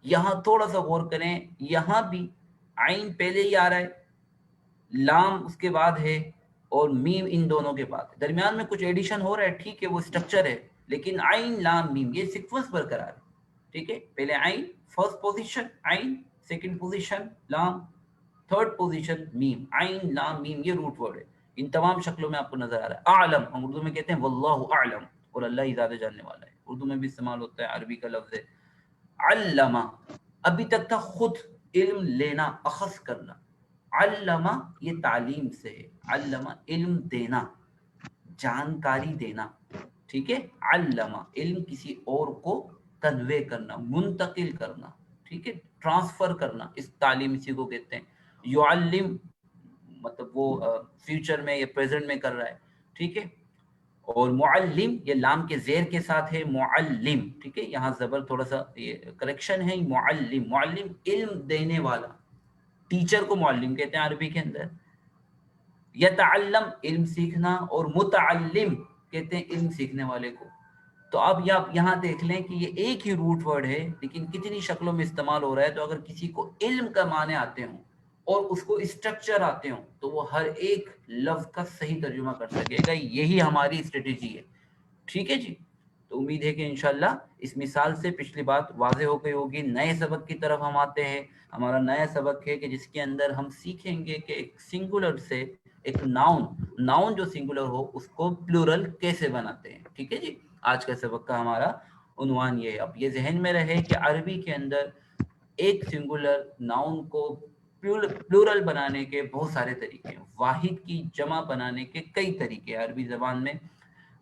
A: यहाँ थोड़ा सा गौर करें, यहाँ भी आइन पहले ही आ रहा है, लाम उसके बाद है, और मीम इन दोनों के बाद है। दरमियान में कुछ एडिशन हो रहा है, ठीक है, वो स्ट्रक्चर है, लेकिन आइन लाम मीम ये सीक्वेंस बरकरार है, ठीक है। पहले आइन फर्स्ट पोजीशन, आइन सेकंड पोजीशन, लाम थर्ड पोजीशन, मीम, आइन लाम मीम, ये रूट वर्ड है। इन तमाम शक्लों में आपको नजर आ रहा है। आलम हम उर्दू में कहते हैं वल्लाहु आलम, और अल्लाह ही ज्यादा जानने वाला है, उर्दू में भी इस्तेमाल होता है, अरबी का लफ्ज है। अल्लमा अभी तक था खुद इल्म लेना, अखज़ करना। अल्लमा ये तालीम से है, अल्लमा इल्म देना, जानकारी देना, ठीक है। अल्लमा इल्म किसी और को कन्वे करना, मुंतकिल करना, ठीक है, ट्रांसफर करना, इस तालीम इसी को कहते हैं। युअल्लिम मतलब वो फ्यूचर में या प्रेजेंट में कर रहा है, ठीक है। और मुअल्लिम ये लाम के जेर के साथ है, मुअल्लिम, ठीक है, यहाँ जबर थोड़ा सा ये करेक्शन है, मुअल्लिम, मुअल्लिम इल्म देने वाला, टीचर को मुअल्लिम कहते हैं अरबी के अंदर। यतअल्लम इल्म सीखना, और मुतअल्लिम कहते हैं इल्म सीखने वाले को। तो अब आप यहाँ देख लें कि ये एक ही रूट वर्ड है लेकिन कितनी शक्लों में इस्तेमाल हो रहा है। तो अगर किसी को इल्म का माने आते हों और उसको स्ट्रक्चर आते हों तो वो हर एक लफ्ज का सही तर्जुमा कर सकेगा। यही हमारी स्ट्रेटेजी है, ठीक है जी। तो उम्मीद है कि इंशाल्लाह इस मिसाल से पिछली बात वाज़ेह हो गई होगी। नए सबक की तरफ हम आते हैं। हमारा नया सबक है कि जिसके अंदर हम सीखेंगे कि एक सिंगुलर से एक नाउन जो सिंगुलर हो उसको प्लूरल कैसे बनाते हैं, ठीक है जी। आज का सबक का हमारा उन्वान ये है। अब ये जहन में रहे कि अरबी के अंदर एक सिंगुलर नाउन को प्लूरल बनाने के बहुत सारे तरीके हैं, वाहिद की जमा बनाने के कई तरीके हैं अरबी ज़बान में।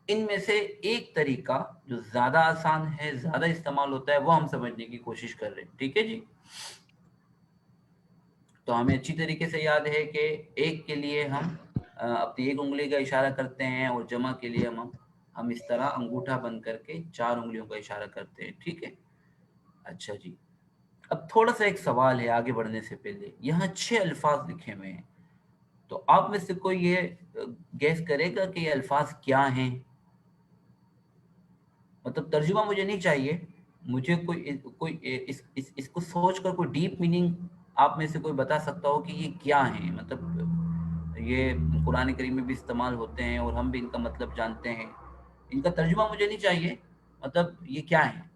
A: इनमें से एक तरीका जो ज़्यादा आसान है, ज़्यादा इस्तेमाल होता है, वो हम समझने की कोशिश कर रहे हैं, ठीक है जी। तो हमें अच्छी तरीके से याद है कि एक के लिए हम अपनी एक उंगली का इशारा करते हैं और जमा के लिए हम इस तरह अंगूठा बंद करके 4 उंगलियों का इशारा करते हैं, ठीक है। अच्छा जी, अब थोड़ा सा एक सवाल है आगे बढ़ने से पहले। यहाँ 6 अल्फाज लिखे हुए हैं, तो आप में से कोई ये गैस करेगा कि ये अल्फाज क्या हैं? मतलब तर्जुमा मुझे नहीं चाहिए, मुझे कोई इसको सोचकर कोई डीप मीनिंग आप में से कोई बता सकता हो कि ये क्या है। मतलब ये कुरान करीम में भी इस्तेमाल होते हैं और हम भी इनका मतलब जानते हैं। इनका तर्जुमा मुझे नहीं चाहिए, मतलब ये क्या है?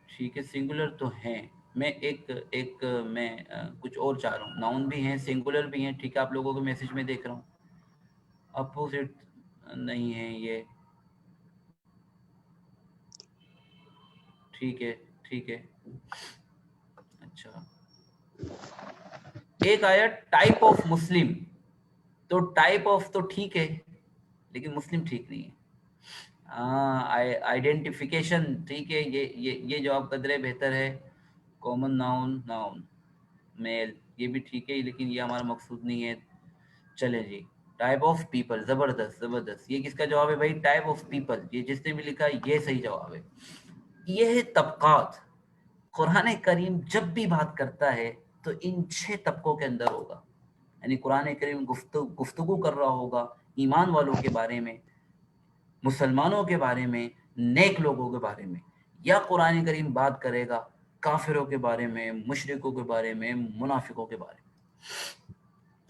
A: ठीक है, सिंगुलर तो हैं। मैं एक एक मैं कुछ और चाह रहा हूँ। नाउन भी हैं, सिंगुलर भी हैं, ठीक है। आप लोगों के मैसेज में देख रहा हूँ। अपोजिट नहीं है ये, ठीक है, ठीक है। अच्छा, एक आया टाइप ऑफ मुस्लिम। तो टाइप ऑफ तो ठीक है लेकिन मुस्लिम ठीक नहीं है। आइडेंटिफिकेशन ठीक है, ये जवाब कदरे बेहतर है। कॉमन नाउन, नाउन मेल, ये भी ठीक है लेकिन ये हमारा मकसूद नहीं है। चले जी, टाइप ऑफ पीपल, जबरदस्त जबरदस्त। ये किसका जवाब है भाई? Type of people. ये जिसने भी लिखा ये सही जवाब है। ये है तबकात। कुरान करीम जब भी बात करता है तो इन 6 तबकों के अंदर होगा। यानी कुरान करीम गुफ्तगू कर रहा होगा ईमान वालों के बारे में, मुसलमानों के बारे में, नेक लोगों के बारे में, या कुरान करीम बात करेगा काफिरों के बारे में, मुशरिकों के बारे में, मुनाफिकों के बारे में।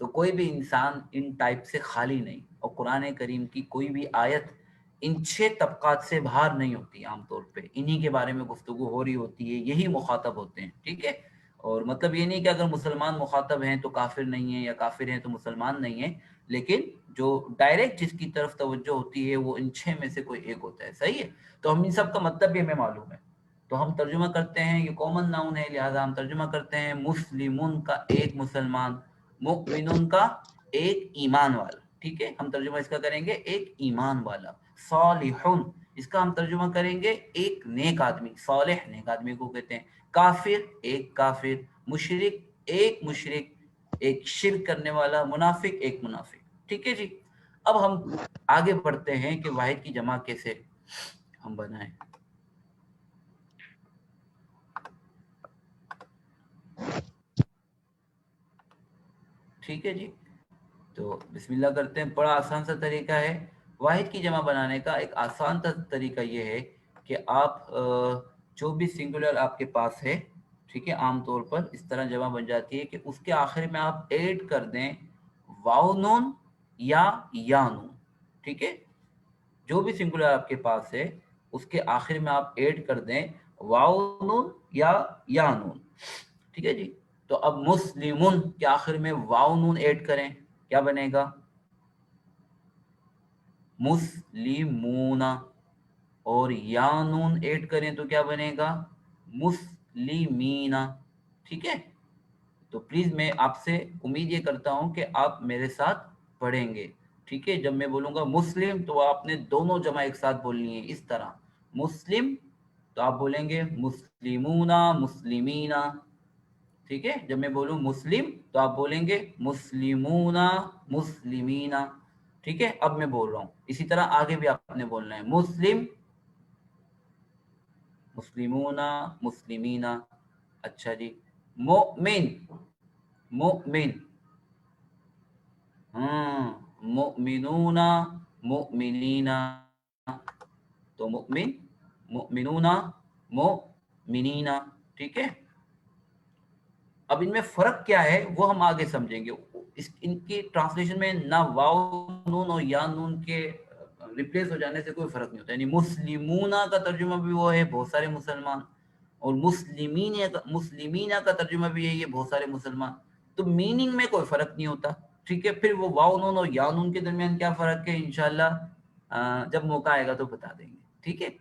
A: तो कोई भी इंसान इन टाइप से खाली नहीं, और कुरान करीम की कोई भी आयत इन 6 तबकात से बाहर नहीं होती। आमतौर पे इन्हीं के बारे में गुफ्तगू हो रही होती है, यही मुखातब होते हैं, ठीक है। और मतलब ये नहीं कि अगर मुसलमान मुखातब हैं तो काफिर नहीं है, या काफिर हैं तो मुसलमान नहीं है, लेकिन जो डायरेक्ट जिसकी तरफ तवज्जो होती है वो इन 6 में से कोई एक होता है, सही है। तो हम इन सब का मतलब भी हमें मालूम है। तो हम तर्जुमा करते हैं, ये कॉमन नाउन है लिहाजा हम तर्जुमा करते हैं मुस्लिमुन का एक मुसलमान, मुमिनुन का एक ईमान वाला, ठीक है। हम तर्जुमा इसका करेंगे एक ईमान वाला। सालिहुन, इसका हम तर्जुमा करेंगे एक नेक आदमी। सालिह नेक आदमी को कहते हैं। काफिर एक काफिर, मुशरिक एक मुशरिक, एक शिर्क करने वाला, मुनाफिक एक मुनाफिक, ठीक है जी। अब हम आगे बढ़ते हैं कि वाहिद की जमा कैसे हम बनाएं। ठीक है जी, तो बिस्मिल्लाह करते हैं। बड़ा आसान सा तरीका है वाहिद की जमा बनाने का। एक आसान सा तरीका ये है कि आप जो भी सिंगुलर आपके पास है, ठीक है, आमतौर पर इस तरह जमा बन जाती है कि उसके आखिर में आप ऐड कर दें वाव नून या नून, ठीक है। जो भी सिंगुलर आपके पास है उसके आखिर में आप ऐड कर दें वाव नून या नून, ठीक है जी। तो अब मुस्लिमुन के आखिर में वाव नून ऐड करें, क्या बनेगा? मुस्लिमूना। और या नून ऐड करें तो क्या बनेगा? मुस्लिमीना, ठीक है। तो प्लीज मैं आपसे उम्मीद ये करता हूं कि आप मेरे साथ पढ़ेंगे, ठीक है। जब मैं बोलूंगा मुस्लिम तो आपने दोनों जमा एक साथ बोलनी है, इस तरह। मुस्लिम तो आप बोलेंगे मुस्लिमूना, मुस्लिमीना, ठीक है। जब मैं बोलूं मुस्लिम तो आप बोलेंगे मुस्लिमूना, मुस्लिमीना, ठीक है। अब मैं बोल रहा हूं इसी तरह आगे भी आपने बोलना है। मुस्लिम, मुस्लिमूना, मुस्लिमीना। अच्छा जी, मोमिन, मोमिन, मोमिनूना, मोमिनीना, तो मोमिन, मोमिनूना, मोमिनीना, ठीक है। अब इनमें फर्क क्या है वो हम आगे समझेंगे। इनकी ट्रांसलेशन में ना वाव नून और या नून के रिप्लेस हो जाने से कोई फर्क नहीं होता। यानी मुस्लिमूना का तर्जुमा भी वो है, बहुत सारे मुसलमान, और मुस्लिमीना का तर्जुमा भी यही है, बहुत सारे मुसलमान। तो मीनिंग में कोई फर्क नहीं होता, ठीक है। फिर वो वाव नून और या नून के दरमियान क्या फर्क है, इंशाल्लाह जब मौका आएगा तो बता देंगे, ठीक है।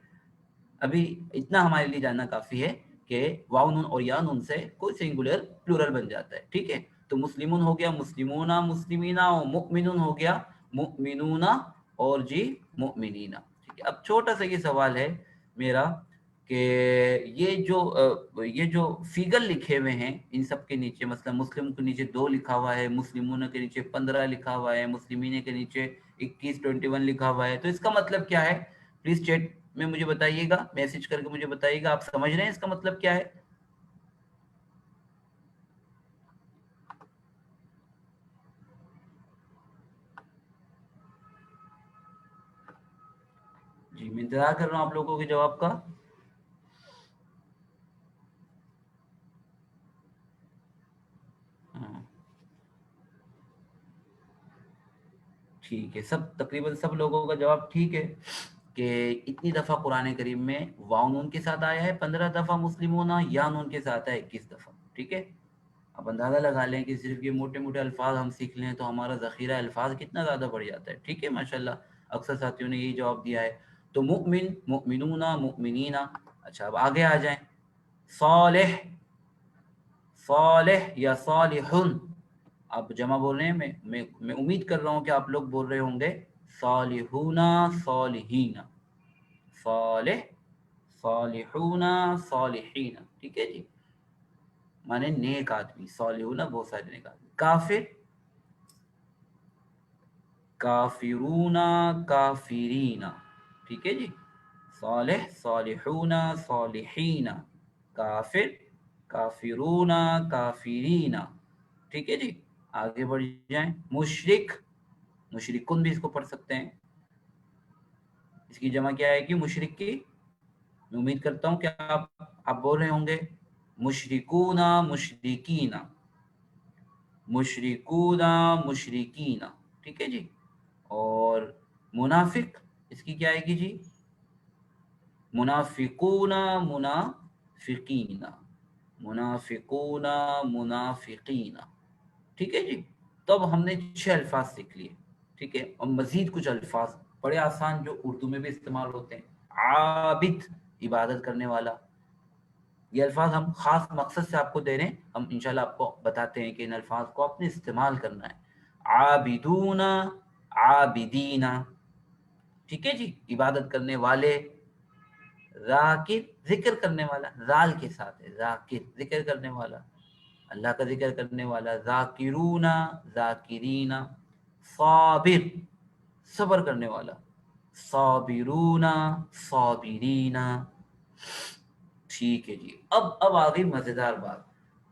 A: अभी इतना हमारे लिए जानना काफी है कि वाव नून और या नून से कोई सिंगुलर प्लूरल बन जाता है, ठीक है। तो मुस्लिमुन हो गया मुस्लिमूना, मुस्लिमीना, और मुमिनुन हो गया मुमिनूना, और जी मुमिनीना, ठीक है। अब छोटा सा ये सवाल है मेरा कि ये जो फिगर लिखे हुए हैं इन सब के नीचे, मतलब मुस्लिम के नीचे 2 लिखा हुआ है, मुस्लिमून के नीचे 15 लिखा हुआ है, मुस्लिमीन के नीचे 21 लिखा हुआ है, तो इसका मतलब क्या है? प्लीज चैट में मुझे बताइएगा, मैसेज करके मुझे बताइएगा, आप समझ रहे हैं इसका मतलब क्या है? जी, मैं इंतजार कर रहा हूँ आप लोगों के जवाब का। हाँ, ठीक है, सब तकरीबन सब लोगों का जवाब ठीक है कि इतनी दफा कुरान करीम में वाव नून के साथ आया है, 15 दफा मुस्लिमूना, या नून के साथ है 21 दफा, ठीक है। अब अंदाजा लगा लें कि सिर्फ ये मोटे मोटे अल्फाज हम सीख लें तो हमारा ज़ख़ीरा अल्फाज कितना ज़्यादा बढ़ जाता है, ठीक है। माशाल्लाह अक्सर साथियों ने यही जवाब दिया है। तो मुमिन, मुमिनूना, मुमिनीना। अच्छा, अब आगे आ जाएं। सालेह, सालेह या सालिहुन, आप जमा बोल रहे हैं, मैं उम्मीद कर रहा हूँ कि आप लोग बोल रहे होंगे सालिहूना, सालिहीना, सालेह, सालिहूना, सालिहीना, ठीक है जी, माने नेक आदमी, सालिहूना बहुत सारे नेक आदमी। काफिर, काफिरूना, काफिरीना, ठीक है जी। सालेह, सालिहूना, सालिहीना, काफिर, काफिरूना, काफिरीना, ठीक है जी। आगे बढ़ जाएं। मुशरिक, मुशरिकुन भी इसको पढ़ सकते हैं। इसकी जमा क्या है कि मुशरिक की, मैं उम्मीद करता हूं कि आप बोल रहे होंगे मुशरिकूना, मुशरिकीना, मुशरिकूना, मुशरिकीना, ठीक है जी। और मुनाफिक, इसकी क्या आएगी जी? मुनाफिकूना, मुनाफिकीना, मुनाफिकूना, मुनाफिकीना, ठीक है जी। तो अब हमने 6 अल्फाज सीख लिए, ठीक है। और मजीद कुछ अल्फाज बड़े आसान जो उर्दू में भी इस्तेमाल होते हैं। आबिद, इबादत करने वाला। ये अल्फाज हम खास मकसद से आपको दे रहे हैं, हम इंशाल्लाह आपको बताते हैं कि इन अल्फाज को आपने इस्तेमाल करना है। आबिदूना, आबिदीना, ठीक है जी, इबादत करने वाले। राकिब, जिक्र करने वाला, राल के साथ है, राकिब जिक्र करने वाला, अल्लाह का जिक्र करने वाला। जाकिरूना, जाकिरीना। साबिर, सब्र करने वाला। साबिरूना, साबिरीना, ठीक है जी। अब आ गई मजेदार बात।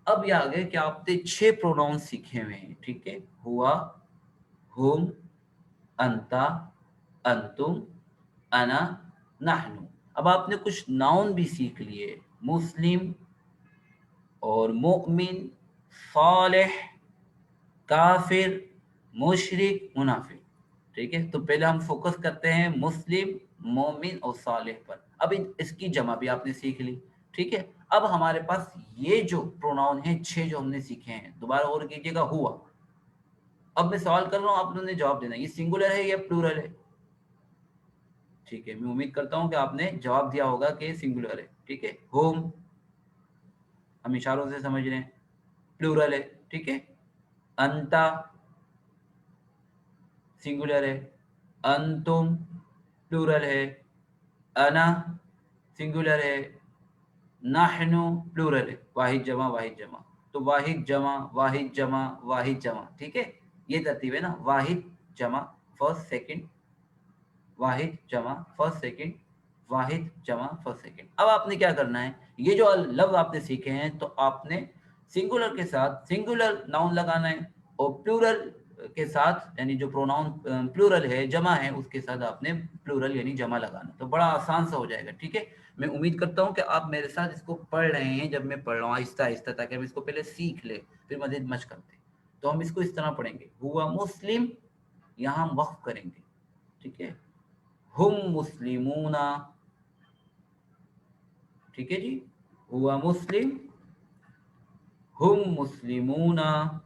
A: अब ये आ गए कि आपने 6 प्रोनाउन सीखे हुए हैं, ठीक है। हुआ, हुम, अंता, अंतुम, अना, नहनु। अब आपने कुछ नाउन भी सीख लिए, मुस्लिम और मोमिन, सालेह, काफिर, मुशरिक, मुनाफिक, ठीक है। तो पहले हम फोकस करते हैं मुस्लिम, मोमिन और सालेह पर। अब इसकी जमा भी आपने सीख ली, ठीक है। अब हमारे पास ये जो प्रोनाउन है 6 जो हमने सीखे हैं, दोबारा और कीजिएगा। हुआ, अब मैं सवाल कर रहा हूँ, आप लोगों ने जवाब देना, ये सिंगुलर है या प्लूरल है, ठीक है। मैं उम्मीद करता हूँ कि आपने जवाब दिया होगा कि सिंगुलर है, ठीक है। होम, हम इशारों से समझ रहे हैं, प्लूरल है, ठीक है। अंता, सिंगुलर है। अंतुम, प्लूरल है। अना, सिंगुलर है। नाहनु, प्लूरल है, वाहिद जमा, वाहिद जमा। तो वाहिद जमा, वाहिद जमा, वाहिद जमा, ठीक है। ये तरतीब है ना, वाहिद जमा फर्स्ट सेकंड, वाहिद जमा फर्स्ट सेकंड, वाहिद जमा फर्स्ट सेकंड। अब आपने क्या करना है, ये जो लफ्ज आपने सीखे हैं तो आपने सिंगुलर के साथ सिंगुलर नाउन लगाना है और प्लूरल के साथ यानी जो प्रोनाउन प्लूरल है जमा है उसके साथ आपने प्लूरल यानी जमा लगाना, तो बड़ा आसान सा हो जाएगा। ठीक है, मैं उम्मीद करता हूँ कि आप मेरे साथ इसको पढ़ रहे हैं जब मैं पढ़ रहा हूँ आहिस्ता आहिस्ता, ताकि हम इसको पहले सीख ले फिर मजीद मश करते। तो हम इसको इस तरह पढ़ेंगे, हुआ मुस्लिम, यहाँ हम वक्फ करेंगे। ठीक है, हुम मुस्लिमूना, ठीक है जी, हुआ मुस्लिम, हुम मुस्लिमूना,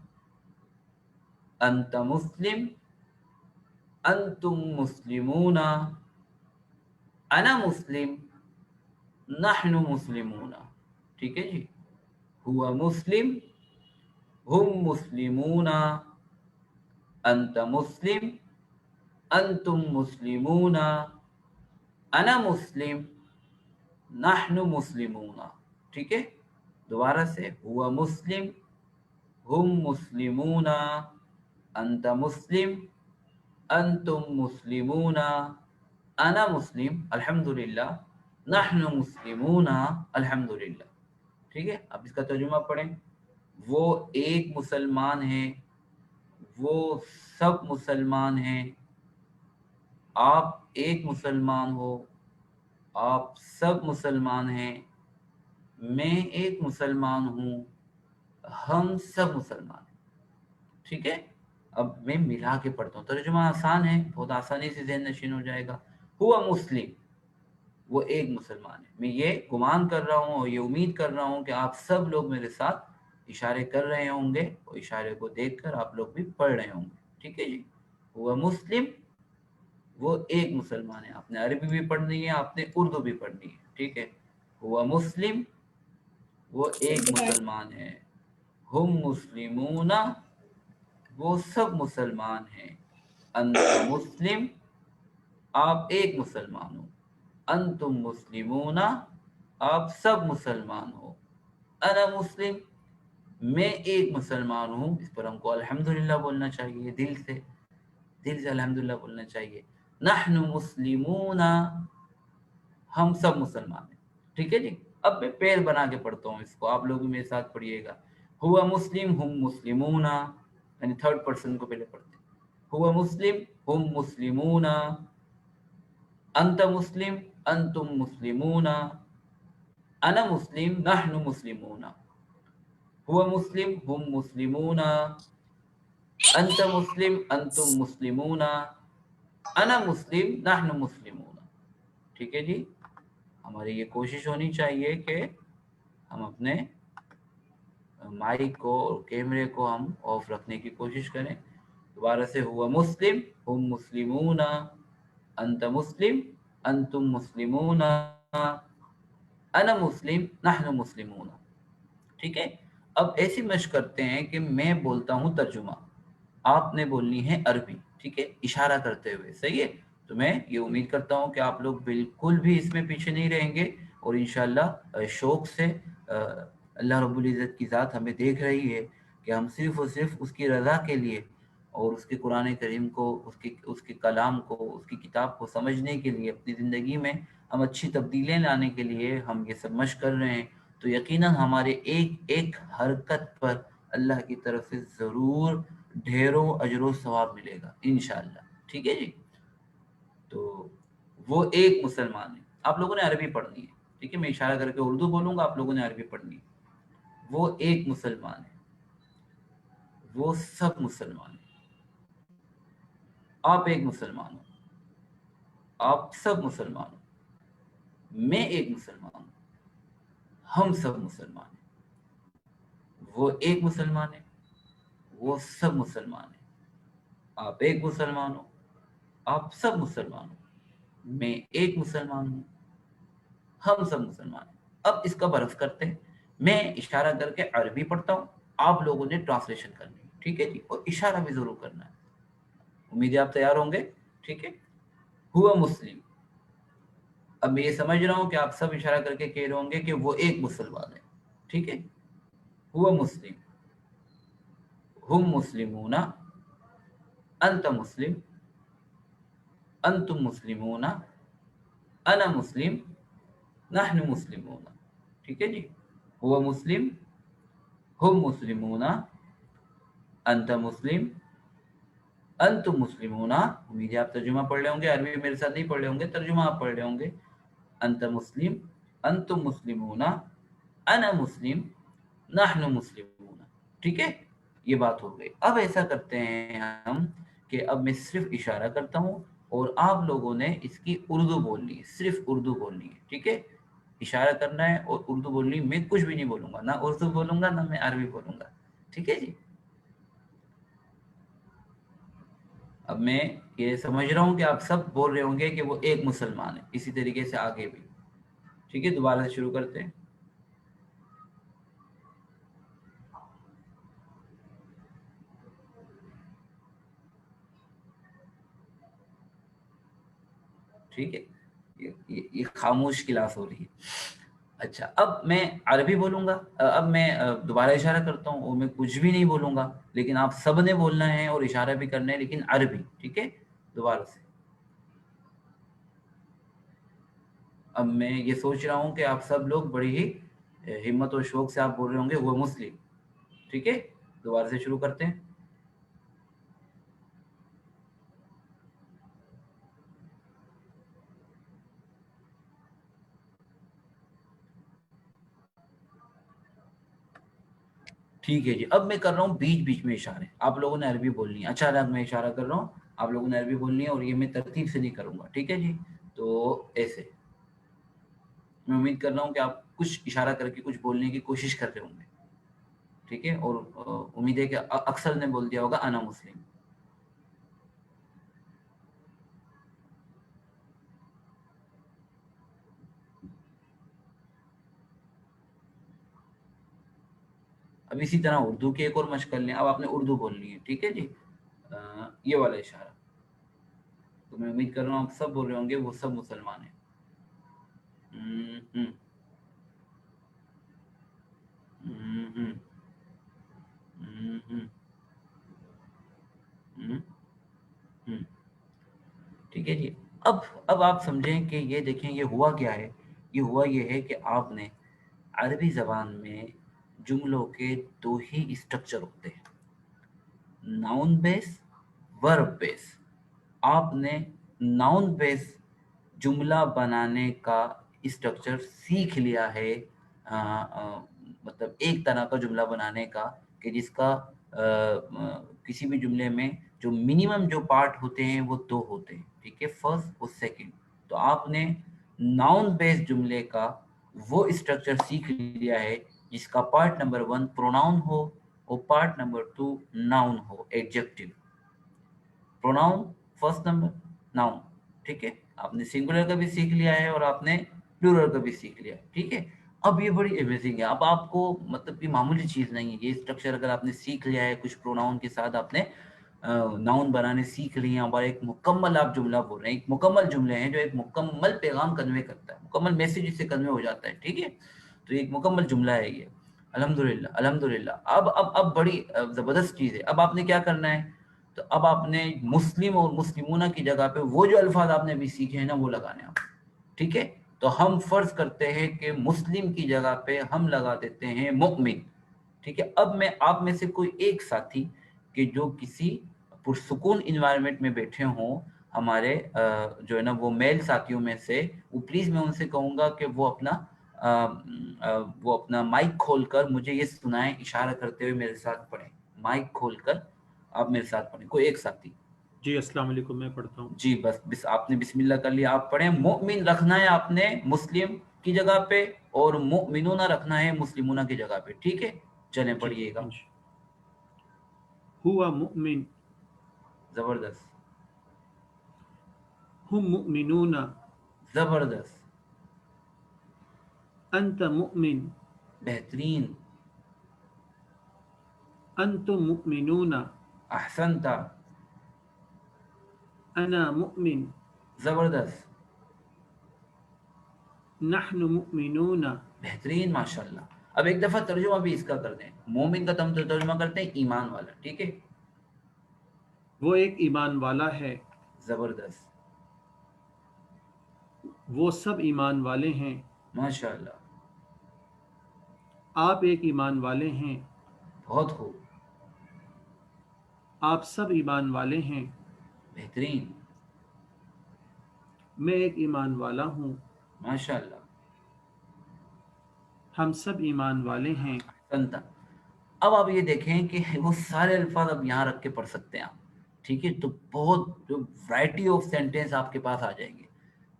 A: अंत मुस्लिम, अंतुम मुस्लिमूना, अना मुस्लिम, नहनु मुस्लिमूना। ठीक है जी, हुआ मुस्लिम, हुम मुस्लिमूना, अंत मुस्लिम, अंतुम मुस्लिमूना, अना मुस्लिम, नहनु मुस्लिमूना। ठीक है, दोबारा से, हुआ मुस्लिम, हुम मुस्लिमूना, अंत मुस्लिम, अंतुम मुस्लिमूना, अना मुस्लिम अल्हम्दुलिल्लाह, नहनु मुस्लिमूना अल्हम्दुलिल्लाह। ठीक है, अब इसका तर्जुमा पढ़ें। वो एक मुसलमान है, वो सब मुसलमान हैं, आप एक मुसलमान हो, आप सब मुसलमान हैं, मैं एक मुसलमान हूँ, हम सब मुसलमान हैं। ठीक है, अब मैं मिला के पढ़ता हूँ, तर्जुमा आसान है, बहुत आसानी से ज़हन नशीन हो जाएगा। हुआ मुस्लिम, वो एक मुसलमान है। मैं ये गुमान कर रहा हूँ और ये उम्मीद कर रहा हूँ कि आप सब लोग मेरे साथ इशारे कर रहे होंगे और इशारे को देखकर आप लोग भी पढ़ रहे होंगे। ठीक है जी, हुआ मुस्लिम, वो एक मुसलमान है। आपने अरबी भी पढ़नी है, आपने उर्दू भी पढ़नी है। ठीक है, हुआ मुस्लिम, वो एक मुसलमान है, हुम मुस्लिमूना, वो सब मुसलमान हैं, अंत मुस्लिम, आप एक मुसलमान हो, अंतुम मुस्लिमूना, आप सब मुसलमान हो, अना मुस्लिम, मैं एक मुसलमान हूँ। इस पर हमको अल्हम्दुलिल्लाह बोलना चाहिए, दिल से अल्हम्दुलिल्लाह बोलना चाहिए। नहनु मुस्लिमूना, हम सब मुसलमान हैं। ठीक है जी, अब मैं पेड़ बना के पढ़ता हूँ इसको, आप लोग भी मेरे साथ पढ़िएगा। हुआ मुस्लिम, हुम मुस्लिमूना, यानी थर्ड पर्सन को पहले पढ़ते हैं। हुआ मुस्लिम, हुम मुस्लिमूना, अंत मुस्लिम, अंतुम मुस्लिमूना, अना मुस्लिम, नहनु मुस्लिमूना। हुआ मुस्लिम, हुम मुस्लिमूना, अंत मुस्लिम, अंतुम मुस्लिमूना, अना मुस्लिम, नहनु मुस्लिमूना। ठीक है जी, हमारी ये कोशिश होनी चाहिए कि हम अपने माइक को और कैमरे को हम ऑफ रखने की कोशिश करें। दोबारा से, हुआ मुस्लिम, हुम मुस्लिमूना, अंत मुस्लिम, अंतुम मुस्लिमूना, अना मुस्लिम, नहनु मुस्लिमूना। ठीक है, अब ऐसी मशक करते हैं कि मैं बोलता हूँ तर्जुमा, आपने बोलनी है अरबी। ठीक है, इशारा करते हुए, सही है। तो मैं ये उम्मीद करता हूँ कि आप लोग बिल्कुल भी इसमें पीछे नहीं रहेंगे और इंशाल्लाह शौक से अल्लाह रब्बुल इज़्ज़त की ज़ात हमें देख रही है कि हम सिर्फ़ और सिर्फ उसकी रज़ा के लिए और उसके कुरान करीम को, उसके उसके कलाम को, उसकी किताब को समझने के लिए, अपनी ज़िंदगी में हम अच्छी तब्दीलियाँ लाने के लिए हम ये सब मशक कर रहे हैं। तो यकीनन हमारे एक एक हरकत पर अल्लाह की तरफ से ज़रूर ढेरों अजर सवाब मिलेगा इंशाअल्लाह। ठीक है जी, तो वो एक मुसलमान है। आप लोगों ने अरबी पढ़नी है। ठीक है, मैं इशारा करके उर्दू बोलूंगा, आप लोगों ने अरबी पढ़नी है। वो एक मुसलमान है, वो सब मुसलमान है, आप एक मुसलमान हो, आप सब मुसलमान हो, मैं एक मुसलमान हूँ, हम सब मुसलमान हैं। वो एक मुसलमान है, वो सब मुसलमान है, आप एक मुसलमान हो, आप सब मुसलमान हो, मैं एक मुसलमान हूँ, हम सब मुसलमान हैं। अब इसका बर्फ करते हैं, मैं इशारा करके अरबी पढ़ता हूँ, आप लोगों ने ट्रांसलेशन करनी है। ठीक है जी, और इशारा भी जरूर करना है। उम्मीद है आप तैयार होंगे। ठीक है, हुआ मुस्लिम, अब मैं ये समझ रहा हूँ कि आप सब इशारा करके कह रहे होंगे कि वो एक मुसलमान है। ठीक है, हुआ मुस्लिम, हुम मुस्लिमूना, अंत मुस्लिम, अंतुम मुस्लिमूना, अना मुस्लिम, नहनु मुस्लिमूना। ठीक है जी, हुआ मुस्लिम, हम मुस्लिमूना, अंत मुस्लिम, अंतुम मुस्लिमूना। उम्मीद है आप तर्जुमा पढ़ रहे होंगे, अरबी मेरे साथ नहीं पढ़ रहे होंगे, तर्जुमा आप पढ़ रहे होंगे। अंत मुस्लिम, अंतुम मुस्लिमूना, अना मुस्लिम, नहनु मुस्लिमूना। ठीक है, ये बात हो गई। अब ऐसा करते हैं हम कि अब मैं सिर्फ इशारा करता हूँ और आप लोगों ने इसकी उर्दू बोलनी है, सिर्फ उर्दू बोलनी है। ठीक है, इशारा करना है और उर्दू बोलनी है। मैं कुछ भी नहीं बोलूंगा, ना उर्दू बोलूंगा ना मैं अरबी बोलूंगा। ठीक है जी। अब मैं ये समझ रहा हूँ कि आप सब बोल रहे होंगे कि वो एक मुसलमान है, इसी तरीके से आगे भी। ठीक है, दोबारा से शुरू करते हैं। ठीक है, ये खामोश क्लास हो रही है। अच्छा, अब मैं अरबी बोलूंगा। अब मैं दोबारा इशारा करता हूँ और मैं कुछ भी नहीं बोलूंगा, लेकिन आप सब ने बोलना है और इशारा भी करना है, लेकिन अरबी। ठीक है, दोबारा से। अब मैं ये सोच रहा हूँ कि आप सब लोग बड़ी ही हिम्मत और शौक से आप बोल रहे होंगे वो मुस्लिम। ठीक है, दोबारा से शुरू करते हैं। ठीक है जी। अब मैं कर रहा हूँ बीच बीच में इशारे, आप लोगों ने अरबी बोलनी है। अचानक मैं इशारा कर रहा हूँ, आप लोगों ने अरबी बोलनी है और ये मैं तरतीब से नहीं करूंगा। ठीक है जी, तो ऐसे मैं उम्मीद कर रहा हूँ कि आप कुछ इशारा करके कुछ बोलने की कोशिश कर रहे होंगे। ठीक है, और उम्मीद है कि अक्सर ने बोल दिया होगा अना मुस्लिम। अब इसी तरह उर्दू की एक और मशक कर लें। अब आपने उर्दू बोलनी है। ठीक है जी, ये वाला इशारा। तो मैं उम्मीद कर रहा हूँ आप सब बोल रहे होंगे वो सब मुसलमान हैं। हम्म, हम्म, हम्म, हम्म, हम्म, हम्म। ठीक है जी। अब आप समझें कि ये देखें ये हुआ क्या है। ये हुआ ये है कि आपने अरबी ज़बान में जुमलों के दो ही स्ट्रक्चर होते हैं, नाउन बेस, वर्ब बेस। आपने नाउन बेस जुमला बनाने का स्ट्रक्चर सीख लिया है। मतलब एक तरह का जुमला बनाने का कि जिसका किसी भी जुमले में जो मिनिमम जो पार्ट होते हैं वो दो होते हैं। ठीक है, फर्स्ट और सेकंड। तो आपने नाउन बेस्ड जुमले का वो स्ट्रक्चर सीख लिया है जिसका पार्ट नंबर वन प्रोनाउन हो और पार्ट नंबर टू नाउन हो, adjective. Pronoun first number, noun. ठीक है, आपने सिंगुलर का भी सीख लिया है और आपने प्लूरल का भी सीख लिया। ठीक है, अब ये बड़ी अमेजिंग है। अब आपको मतलब कि मामूली चीज़ नहीं है ये स्ट्रक्चर। अगर आपने सीख लिया है, कुछ प्रोनाउन के साथ आपने नाउन बनाने सीख लिए हैं और एक मुकम्मल आप जुमला बोल रहे हैं। एक मुकम्मल जुमले हैं जो एक मुकम्मल पैगाम कन्वे करता है, मुकम्मल मैसेज इससे कन्वे हो जाता है। ठीक है, तो एक मुकम्मल जुमला है ये। अल्हम्दुलिल्लाह, अल्हम्दुलिल्लाह। अब बड़ी ज़बरदस्त चीज़ है। अब आपने क्या करना है, तो अब आपने मुस्लिम और मुस्लिमूना की जगह पे वो जो अल्फाज आपने अभी सीखे हैं ना वो लगाने हैं आप। ठीक है, तो हम फर्ज करते हैं कि मुस्लिम की जगह पे हम लगा देते हैं मुमिन। ठीक है, अब मैं आप में से कोई एक साथी कि जो किसी पुरसुकून इन्वायरमेंट में बैठे हों, हमारे जो है ना वो मेल साथियों में से, वो प्लीज़ मैं उनसे कहूँगा कि वो अपना माइक खोलकर मुझे ये सुनाएं, इशारा करते हुए मेरे साथ पढ़ें। माइक खोलकर आप मेरे साथ पढ़ें, कोई एक साथी।
C: जी अस्सलाम वालेकुम, मैं पढ़ता हूँ।
A: जी, बस आपने बिस्मिल्लाह कर लिया, आप पढ़ें। मुमिन रखना है आपने मुस्लिम की जगह पे और मुमिनूना रखना है मुस्लिमूना की जगह पे। ठीक है, चलें
C: जी
A: पढ़िएगा।
C: हुआ मुमिन,
A: जबरदस्त,
C: हुम मुमिनूना,
A: जबरदस्त,
C: अंत मुमिन,
A: बेहतरीन,
C: अंतुम मुमिनूना,
A: अहसनता,
C: अना मुमिन,
A: जबरदस्त,
C: नहनु मुमिनूना।
A: बेहतरीन, माशाल्लाह। अब एक दफा तर्जुमा भी इसका कर दें। मोमिन का हम तर्जुमा करते हैं ईमान वाला। ठीक है,
C: वो एक ईमान वाला है,
A: जबरदस्त,
C: वो सब ईमान वाले हैं,
A: माशाल्लाह,
C: आप एक ईमान वाले हैं,
A: बहुत खूब,
C: आप सब ईमान वाले हैं,
A: बेहतरीन,
C: मैं एक ईमान वाला हूँ,
A: माशाल्लाह,
C: हम सब ईमान वाले हैं।
A: संता। अब आप ये देखें कि वो सारे अल्फाज अब यहाँ रख के पढ़ सकते हैं आप, ठीक है, तो बहुत जो वैरायटी ऑफ सेंटेंस आपके पास आ जाएंगे,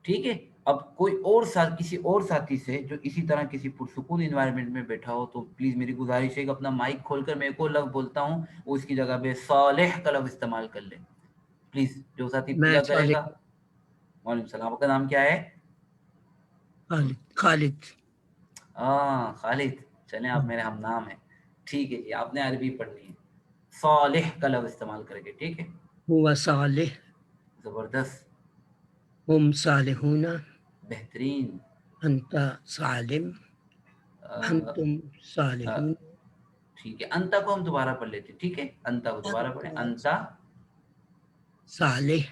A: ठीक है। अब कोई और साथ किसी और साथी से जो इसी तरह किसी पुरसुकून इन्वायरमेंट में बैठा हो, तो प्लीज मेरी गुजारिश है कि अपना माइक खोलकर मैं एक और लफ्ज बोलता हूँ वो इसकी जगह पे सालेह का लफ्ज इस्तेमाल कर ले, प्लीज। जो साथी
B: मैं
A: पूरा
B: साले
A: करेगा। वालेकुम सलाम, आपका नाम क्या है?
B: खालिद खालिद
A: हाँ खालिद, चलें आप मेरे हम नाम हैं, ठीक है जी, आपने अरबी पढ़नी है सालेह का लफ्ज इस्तेमाल करके, ठीक है,
B: हुआ सालिह,
A: जबरदस्त,
B: हम सालिहूना,
A: बेहतरीन।
B: अंता सालिम,
A: अ,
B: अंतुम
A: अ,
B: सालिहून,
A: ठीक है, अंता को हम दोबारा पढ़ लेते हैं, ठीक है, अंता को दोबारा पढ़े,
B: अंता
A: अंता,
B: सालिह,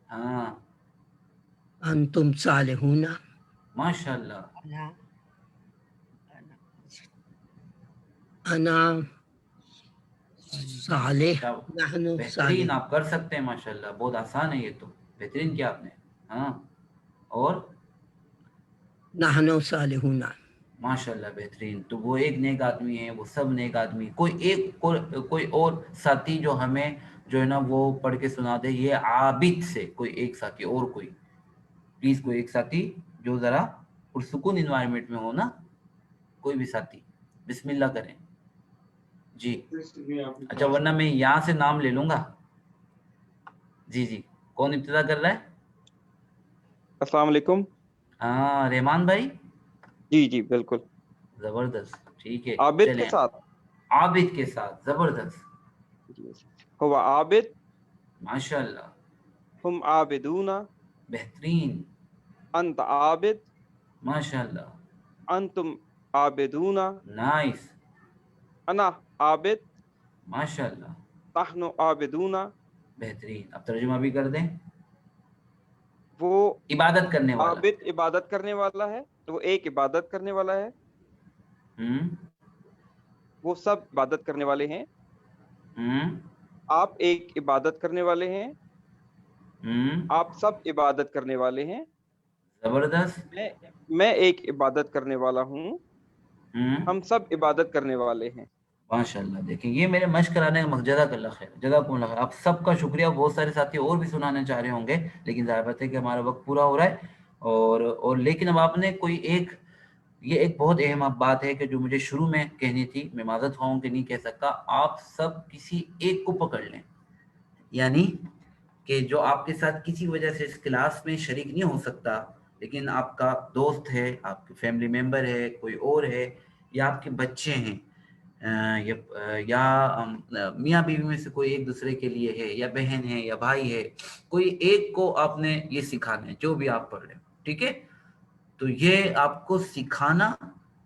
A: हाँ,
B: अंतुम सालिहूना,
A: माशाल्लाह,
B: अना अना सालिह,
A: क्या,
B: नहनु
A: बेहतरीन,
B: सालिहून,
A: आप कर सकते हैं माशाल्लाह, बहुत आसान है ये तो, बेहतरीन किया आपने, हाँ, और
B: नहनु सालिहूना।
A: माशाल्लाह बेहतरीन। तो वो एक नेक आदमी है, वो सब नेक आदमी, कोई और साथी जो हमें जो है ना वो पढ़ के सुना दे, ये आबिद से कोई एक साथी, और कोई प्लीज, कोई एक साथी जो जरा पुरसुकून इन्वायरमेंट में हो ना, कोई भी साथी, बिस्मिल्लाह करें जी। अच्छा, वरना मैं यहाँ से नाम ले लूंगा। जी जी, कौन इब्तिदा कर रहा है?
D: अस्सलाम वालेकुम।
A: हाँ रहमान भाई,
D: जी जी बिल्कुल।
A: जबरदस्त, ठीक है,
D: आबिद के
A: चलें
D: साथ।
A: आबिद के साथ, जबरदस्त,
D: जी। हुआ आबिद,
A: माशाल्लाह,
D: हम आबिदूना,
A: बेहतरीन,
D: अंत आबिद,
A: माशाल्लाह,
D: अंतुम आबिदूना,
A: नाइस,
D: अना आबिद,
A: माशाल्लाह,
D: नहनु आबिदूना।
A: बेहतरीन। अब तर्जुमा भी कर दें।
D: वो
A: इबादत करने वाला।
D: आबिद इबादत करने वाला है, तो वो एक इबादत करने वाला है,
A: हम्म
D: वो सब इबादत करने वाले हैं।
A: हम्म
D: आप एक इबादत करने वाले हैं,
A: हम्म
D: आप सब इबादत करने वाले हैं।
A: जबरदस्त,
D: मैं मैं एक इबादत करने वाला हूँ, हम सब इबादत करने वाले हैं।
A: माशाल्लाह। देखें, ये मेरे मश्क कराने का मकसद, जज़ाकल्लाह खैर, जज़ाकुमुल्लाह खैर, आप सबका शुक्रिया। बहुत सारे साथी और भी सुनाना चाह रहे होंगे, लेकिन ज़ाहिर बात है कि हमारा वक्त पूरा हो रहा है, और लेकिन अब आपने कोई एक, ये एक बहुत अहम बात है कि जो मुझे शुरू में कहनी थी, मैं माज़रत ख्वाह हूं कि नहीं कह सकता, आप सब किसी एक को पकड़ लें, यानी कि जो आपके साथ किसी वजह से इस क्लास में शरीक नहीं हो सकता, लेकिन आपका दोस्त है, आपके फैमिली मेंबर है, कोई और है, या आपके बच्चे हैं, या मियाँ बीवी में से कोई एक दूसरे के लिए है, या बहन है या भाई है, कोई एक को आपने ये सिखाना है, जो भी आप पढ़ रहे हो, ठीक है। तो ये आपको सिखाना,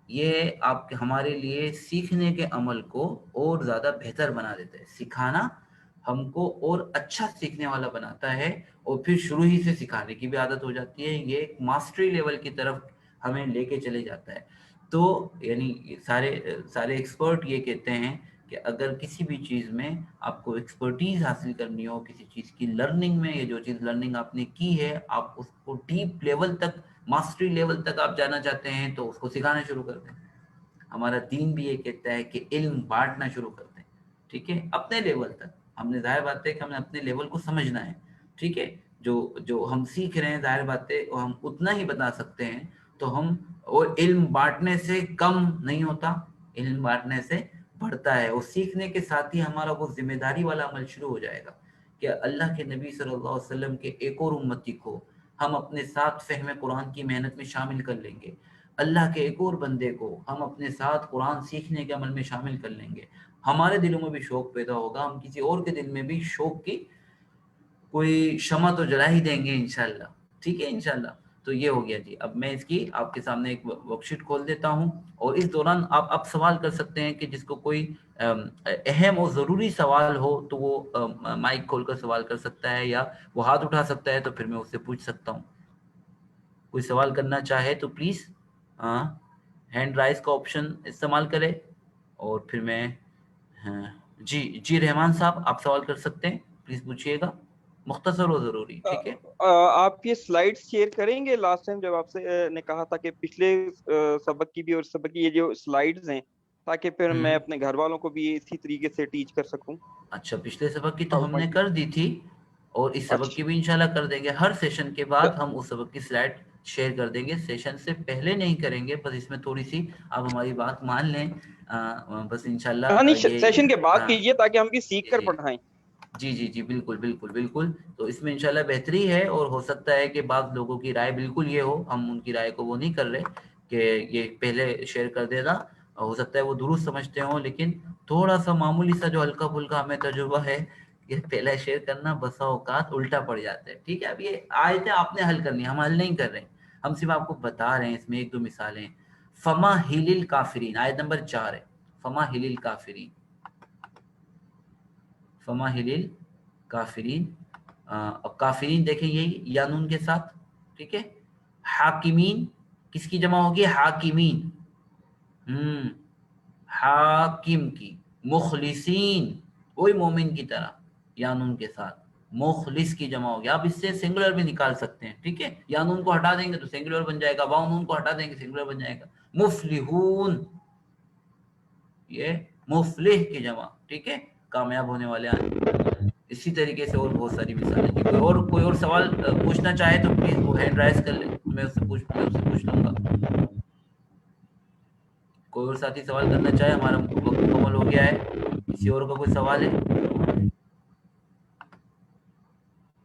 A: ये आपके हमारे लिए सीखने के अमल को और ज़्यादा बेहतर बना देता है। सिखाना हमको और अच्छा सीखने वाला बनाता है, और फिर शुरू ही से सिखाने की भी आदत हो जाती है, ये एक मास्टरी लेवल की तरफ हमें लेके चले जाता है। तो यानी सारे सारे एक्सपर्ट ये कहते हैं कि अगर किसी भी चीज़ में आपको एक्सपर्टीज हासिल करनी हो, किसी चीज़ की लर्निंग में, ये जो चीज़ लर्निंग आपने की है, आप उसको डीप लेवल तक, मास्टरी लेवल तक आप जाना चाहते हैं, तो उसको सिखाना शुरू कर दें। हमारा दीन भी ये कहता है कि इल्म बांटना शुरू कर दें, ठीक है, अपने लेवल तक। हमने, जाहिर बात है कि हमें अपने लेवल को समझना है, ठीक है। जो जो हम सीख रहे हैं, जाहिर बात है वो हम उतना ही बता सकते हैं, तो हम, और इल्म बांटने से कम नहीं होता, इल्म बांटने से बढ़ता है, और सीखने के साथ ही हमारा वो जिम्मेदारी वाला अमल शुरू हो जाएगा कि अल्लाह के नबी सल्लल्लाहु अलैहि वसल्लम के एक और उम्मती को हम अपने साथ फहम कुरान की मेहनत में शामिल कर लेंगे, अल्लाह के एक और बंदे को हम अपने साथ कुरान सीखने के अमल में शामिल कर लेंगे, हमारे दिलों में भी शौक पैदा होगा, हम किसी और के दिल में भी शौक की कोई शमा तो जला ही देंगे इंशाल्लाह, ठीक है इंशाल्लाह। तो ये हो गया जी। अब मैं इसकी आपके सामने एक वर्कशीट खोल देता हूँ, और इस दौरान आप सवाल कर सकते हैं, कि जिसको कोई अहम और ज़रूरी सवाल हो तो वो माइक खोलकर सवाल कर सकता है, या वो हाथ उठा सकता है, तो फिर मैं उससे पूछ सकता हूँ। कोई सवाल करना चाहे तो प्लीज़, हाँ, हैंड राइज का ऑप्शन इस्तेमाल करें, और फिर मैं ہاں جی جی رحمان صاحب آپ سوال کر سکتے ہیں، پلیز پوچھیے گا، مختصر و ضروری، ٹھیک ہے؟
D: آپ یہ سلائیڈ شیئر کریں گے؟ لاسٹ ٹائم جب آپ سے نے کہا تھا کہ پچھلے سبق کی بھی اور سبق کی یہ جو سلائیڈز ہیں، تاکہ پھر میں اپنے گھر والوں کو بھی اسی طریقے سے ٹیچ کر سکوں.
A: اچھا پچھلے سبق کی تو
D: پاور
A: ہم نے
D: پوائنٹ کی.
A: کر دی تھی، اور اس سبق کی
D: اچھا
A: بھی انشاءاللہ کر دیں گے. ہر سیشن کے بعد ہم اس سبق کی سلائیڈ شیئر کر دیں گے، سیشن سے پہلے نہیں کریں گے، بس اس میں تھوڑی سی آپ ہماری بات مان لیں، بس انشاءاللہ
D: ہاں، نہیں
A: یہ
D: سیشن کے بعد
A: ہاں
D: کیجیے تاکہ ہم بھی سیکھ کر
A: جی
D: پڑھائیں.
A: جی جی جی بالکل بالکل بالکل. تو اس میں انشاءاللہ بہتری ہے، اور ہو سکتا ہے کہ بعض لوگوں کی رائے بالکل یہ ہو، ہم ان کی رائے کو وہ نہیں کر رہے کہ یہ پہلے شیئر کر دینا، ہو سکتا ہے وہ درست سمجھتے ہوں، لیکن تھوڑا سا معمولی سا جو ہلکا پھلکا ہمیں تجربہ ہے، یہ پہلا شیئر کرنا بسا اوقات الٹا پڑ جاتا ہے. ٹھیک ہے، اب یہ آیتیں آپ نے حل کرنی، ہم حل نہیں کر رہے، ہم صرف آپ کو بتا رہے ہیں. اس میں ایک دو مثالیں، فما ہل الکافرین، آیت نمبر 4 ہے، فما ہل الکافرین، فما ہل الکافرین. اب کافرین دیکھیں یہی یا نون کے ساتھ، ٹھیک ہے. حاکمین کس کی جمع ہوگی؟ حاکمین، حاکم کی. مخلصین وہی مومن کی طرح یا نون کے ساتھ، مخلص کی جمع ہوگی. آپ اس سے سنگولر بھی نکال سکتے ہیں، ٹھیک ہے. یا نون کو ہٹا دیں گے تو سنگولر بن جائے گا، واو نون کو ہٹا دیں گے سنگولر بن جائے گا. مفلحون یہ مفلح کی جمع، ٹھیک ہے، کامیاب ہونے والے آدمی. اسی طریقے سے اور بہت ساری مثالیں تھیں. کوئی اور سوال پوچھنا چاہے تو پلیز وہ ہینڈ رائز کر لیں، میں اس سے پوچھ لوں گا. کوئی اور ساتھی سوال کرنا چاہے، ہمارا وقت مکمل ہو گیا ہے. کسی اور کا کوئی سوال ہے؟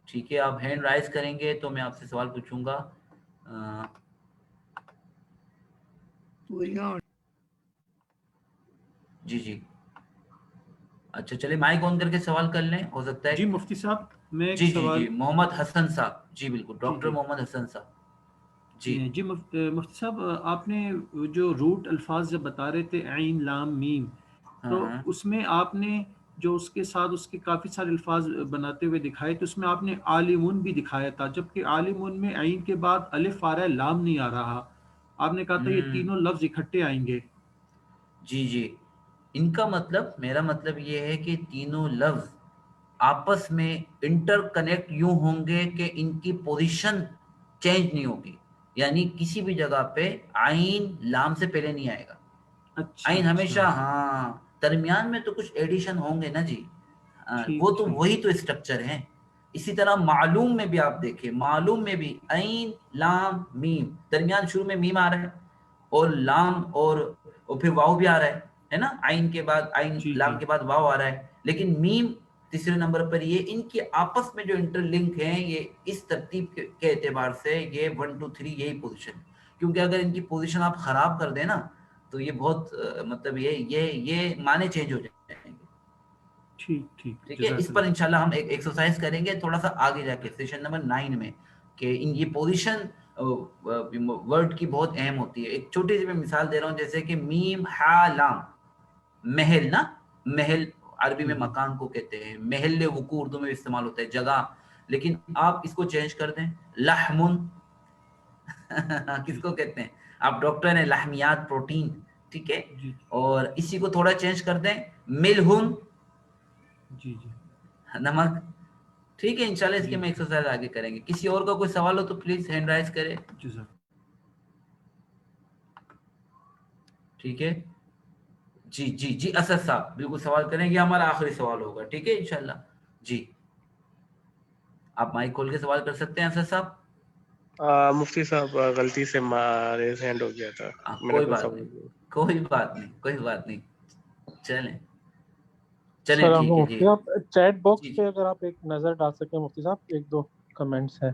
A: ٹھیک ہے، آپ ہینڈ رائز کریں گے تو میں آپ سے سوال پوچھوں گا. جی جی اچھا چلے مائک آن کر کے سوال کر لیں، ہو سکتا ہے.
C: جی مفتی صاحب میں ایک
A: جی جی
C: سوال.
A: جی محمد حسن صاحب، جی بالکل
C: جی
A: ڈاکٹر
C: جی
A: محمد حسن صاحب. جی
C: جی مفتی صاحب، آپ نے جو روٹ الفاظ جب بتا رہے تھے عین لام میم،
A: ہاں
C: تو
A: ہاں
C: اس میں آپ نے جو اس کے ساتھ اس کے کافی سارے الفاظ بناتے ہوئے دکھائے، تو اس میں آپ نے عالمون بھی دکھایا تھا، جبکہ عالمون میں عین کے بعد الف آ رہا ہے، لام نہیں آ رہا. آپ نے کہا تھا یہ تینوں لفظ اکٹھے آئیں گے.
A: جی جی ان کا مطلب، میرا مطلب یہ ہے کہ تینوں لفظ آپس میں انٹر کنیکٹ یوں ہوں گے کہ ان کی پوزیشن چینج نہیں ہوگی. یعنی کسی بھی جگہ پہ عین لام سے پہلے نہیں آئے گا.
C: اچھا
A: عین ہمیشہ،
C: اچھا،
A: ہاں درمیان میں تو کچھ ایڈیشن ہوں گے نا جی،
C: ٹھیک
A: وہ تو
C: ٹھیک.
A: وہی تو اسٹرکچر ہیں. اسی طرح معلوم میں بھی آپ دیکھیں، معلوم میں بھی عین لام میم، درمیان شروع میں میم آ رہا ہے، اور لام اور پھر واو بھی آ رہا ہے نا، عین کے بعد عین
C: جی
A: لام
C: جی
A: کے بعد واو آ رہا ہے. لیکن میم تیسرے نمبر پر، یہ ان کے آپس میں جو انٹر لنک ہیں، یہ اس ترتیب کے اعتبار سے یہ 1 2 3 یہی پوزیشن ہے. کیونکہ اگر ان کی پوزیشن آپ خراب کر دیں نا تو یہ بہت مطلب یہ معنی چینج ہو جائیں گے.
C: ٹھیک ٹھیک،
A: ٹھیک ہے،
C: جزاک
A: اس پر
C: اللہ.
A: انشاءاللہ ہم ایک ایکسرسائز کریں گے تھوڑا سا آگے جا کے سیشن نمبر 9 میں، کہ ان یہ پوزیشن ورڈ کی بہت اہم ہوتی ہے. ایک چھوٹی سی میں مثال دے رہا ہوں، جیسے کہ میم ہا لام، محل نا، محل عربی میں مکان کو کہتے ہیں، محل وقوع اردو میں استعمال ہوتا ہے جگہ. لیکن آپ اس کو چینج کر دیں، لحمن کس
C: جی
A: کو کہتے ہیں؟ آپ ڈاکٹر ہیں، لحمیات، پروٹین، ٹھیک ہے.
C: جی
A: اور اسی کو تھوڑا چینج کر دیں، ملہن،
C: جی جی
A: نمک. ٹھیک ہے، انشاءاللہ اس کے
C: جی
A: میں ایکسرسائز آگے کریں گے. کسی اور کا کوئی سوال ہو تو پلیز ہینڈ رائز کرے.
C: جزاک.
A: ٹھیک ہے جی جی جی اسد صاحب بالکل سوال کریں گے، ہمارا آخری سوال ہوگا، ٹھیک ہے انشاءاللہ. جی آپ مائک کھول کے سوال کر سکتے ہیں اسد صاحب.
E: مفتی صاحب غلطی سے ریز ہینڈ ہو گیا تھا، میں نے
A: کوئی
E: کوئی
A: بات نہیں،
E: سوال نہیں.
A: کوئی بات نہیں، کوئی بات نہیں. چلیں چلیں
F: السلام
A: ٹھیک
F: علیکم
A: ہے
F: مفتی
A: جی
F: صاحب، چیٹ
A: جی
F: باکس
A: جی
F: پہ اگر آپ ایک نظر ڈال سکیں مفتی صاحب، ایک دو کمنٹس ہیں.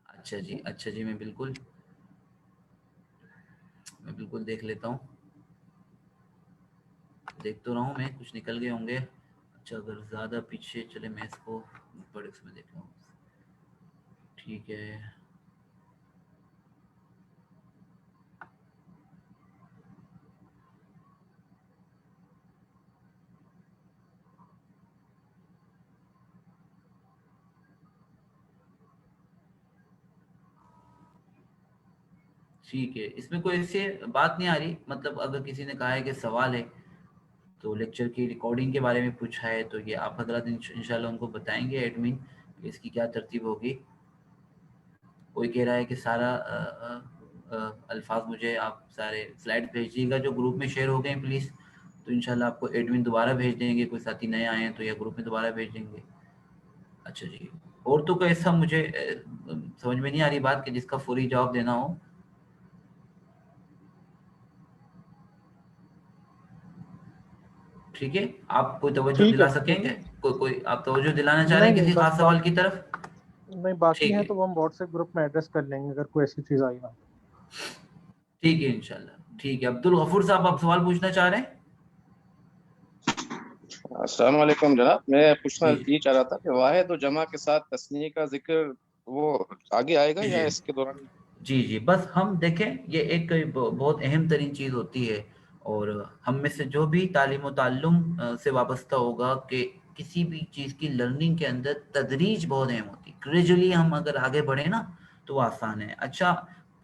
A: اچھا جی میں بالکل دیکھ لیتا ہوں. دیکھ تو رہا ہوں میں، کچھ نکل گئے ہوں گے. اچھا اگر زیادہ پیچھے چلے میں اس کو بڑے اس میں دیکھ لوں. ٹھیک ہے ٹھیک ہے، اس میں کوئی ایسی بات نہیں آ رہی. مطلب اگر کسی نے کہا ہے کہ سوال ہے تو لیکچر کی ریکارڈنگ کے بارے میں پوچھا ہے، تو یہ آپ حضرات انشاءاللہ ان کو بتائیں گے ایڈمن کہ اس کی کیا ترتیب ہوگی. کوئی کہہ رہا ہے کہ سارا الفاظ مجھے آپ سارے سلائڈ بھیج دیجیے گا جو گروپ میں شیئر ہو گئے ہیں پلیز. تو انشاءاللہ آپ کو ایڈمن دوبارہ بھیج دیں گے. کوئی ساتھی نئے آئے ہیں تو یہ گروپ میں دوبارہ بھیج دیں گے. اچھا جی، اور تو کوئی ایسا مجھے سمجھ میں نہیں آ رہی بات کہ جس کا فوری جواب دینا ہو. ٹھیک ہے، آپ کوئی توجہ
F: ٹھیک
A: دلا
F: ہے.
A: سکیں گے؟ کوئی آپ توجہ دلانا چاہ رہے ہیں
F: نہیں
A: کسی
F: بس
A: خاص سوال کی طرف؟
F: نہیں، باقی
A: ٹھیک
F: ہیں
A: ہے،
F: تو وہ ہم واٹس ایپ گروپ میں ایڈریس کر لیں گے اگر کوئی ایسی چیز آئی نا.
A: ٹھیک ہے انشاءاللہ. ٹھیک ہے، عبد الغفور صاحب آپ سوال پوچھنا چاہ رہے ہیں؟
G: السلام علیکم جناب. میں پوچھنا
A: جی
G: یہ چاہ رہا تھا کہ واحد و جمع کے ساتھ تثنیہ کا ذکر وہ آگے آئے گا یا
A: جی
G: اس کے دوران؟
A: جی بس ہم دیکھیں یہ ایک بہت اہم ترین چیز ہوتی ہے، اور ہم میں سے جو بھی تعلیم و تعلم سے وابستہ ہوگا کہ کسی بھی چیز کی لرننگ کے اندر تدریج بہت اہم ہوتی ہے. گریجولی ہم اگر آگے بڑھیں نا تو وہ آسان ہے. اچھا،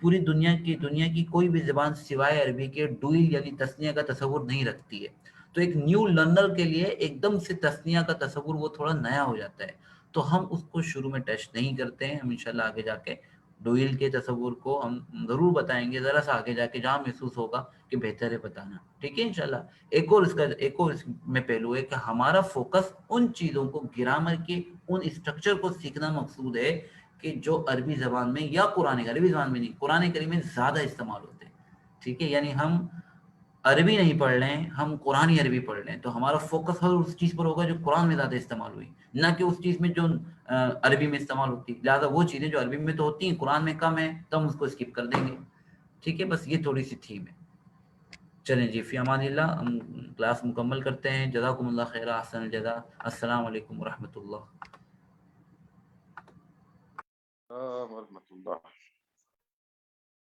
A: پوری دنیا کی کوئی بھی زبان سوائے عربی کے ڈوئل یعنی تثنیہ کا تصور نہیں رکھتی ہے. تو ایک نیو لرنر کے لیے ایک دم سے تثنیہ کا تصور وہ تھوڑا نیا ہو جاتا ہے. تو ہم اس کو شروع میں ٹچ نہیں کرتے ہیں. ہم انشاءاللہ آگے جا کے ڈوئل کے تصور کو ہم ضرور بتائیں گے، ذرا سا آگے جا کے جہاں محسوس ہوگا کہ بہتر ہے بتانا. ٹھیک ہے انشاءاللہ. ایک اور اس میں پہلو ہے کہ ہمارا فوکس ان چیزوں کو، گرامر کے ان اسٹرکچر کو سیکھنا مقصود ہے کہ جو عربی زبان میں یا عربی زبان میں نہیں، قرآن کریم میں زیادہ استعمال ہوتے ہیں. ٹھیک ہے، یعنی ہم عربی نہیں پڑھ رہے ہیں، ہم قرآن عربی پڑھ رہے ہیں، تو ہمارا فوکس ہر اس چیز پر ہوگا جو قرآن میں زیادہ استعمال ہوئی، نہ کہ اس چیز میں جو عربی میں استعمال ہوتی. لہٰذا وہ چیزیں جو عربی میں تو ہوتی ہیں قرآن میں کم ہیں تو ہم اس کو اسکپ کر دیں گے. ٹھیک ہے، بس یہ تھوڑی سی تھیم ہے. چلیں جی، فی امان اللہ، ہم کلاس مکمل کرتے ہیں. جزاکم اللہ خیر، احسن الجزا. السلام علیکم ورحمۃ اللہ.
G: ورحمۃ اللہ.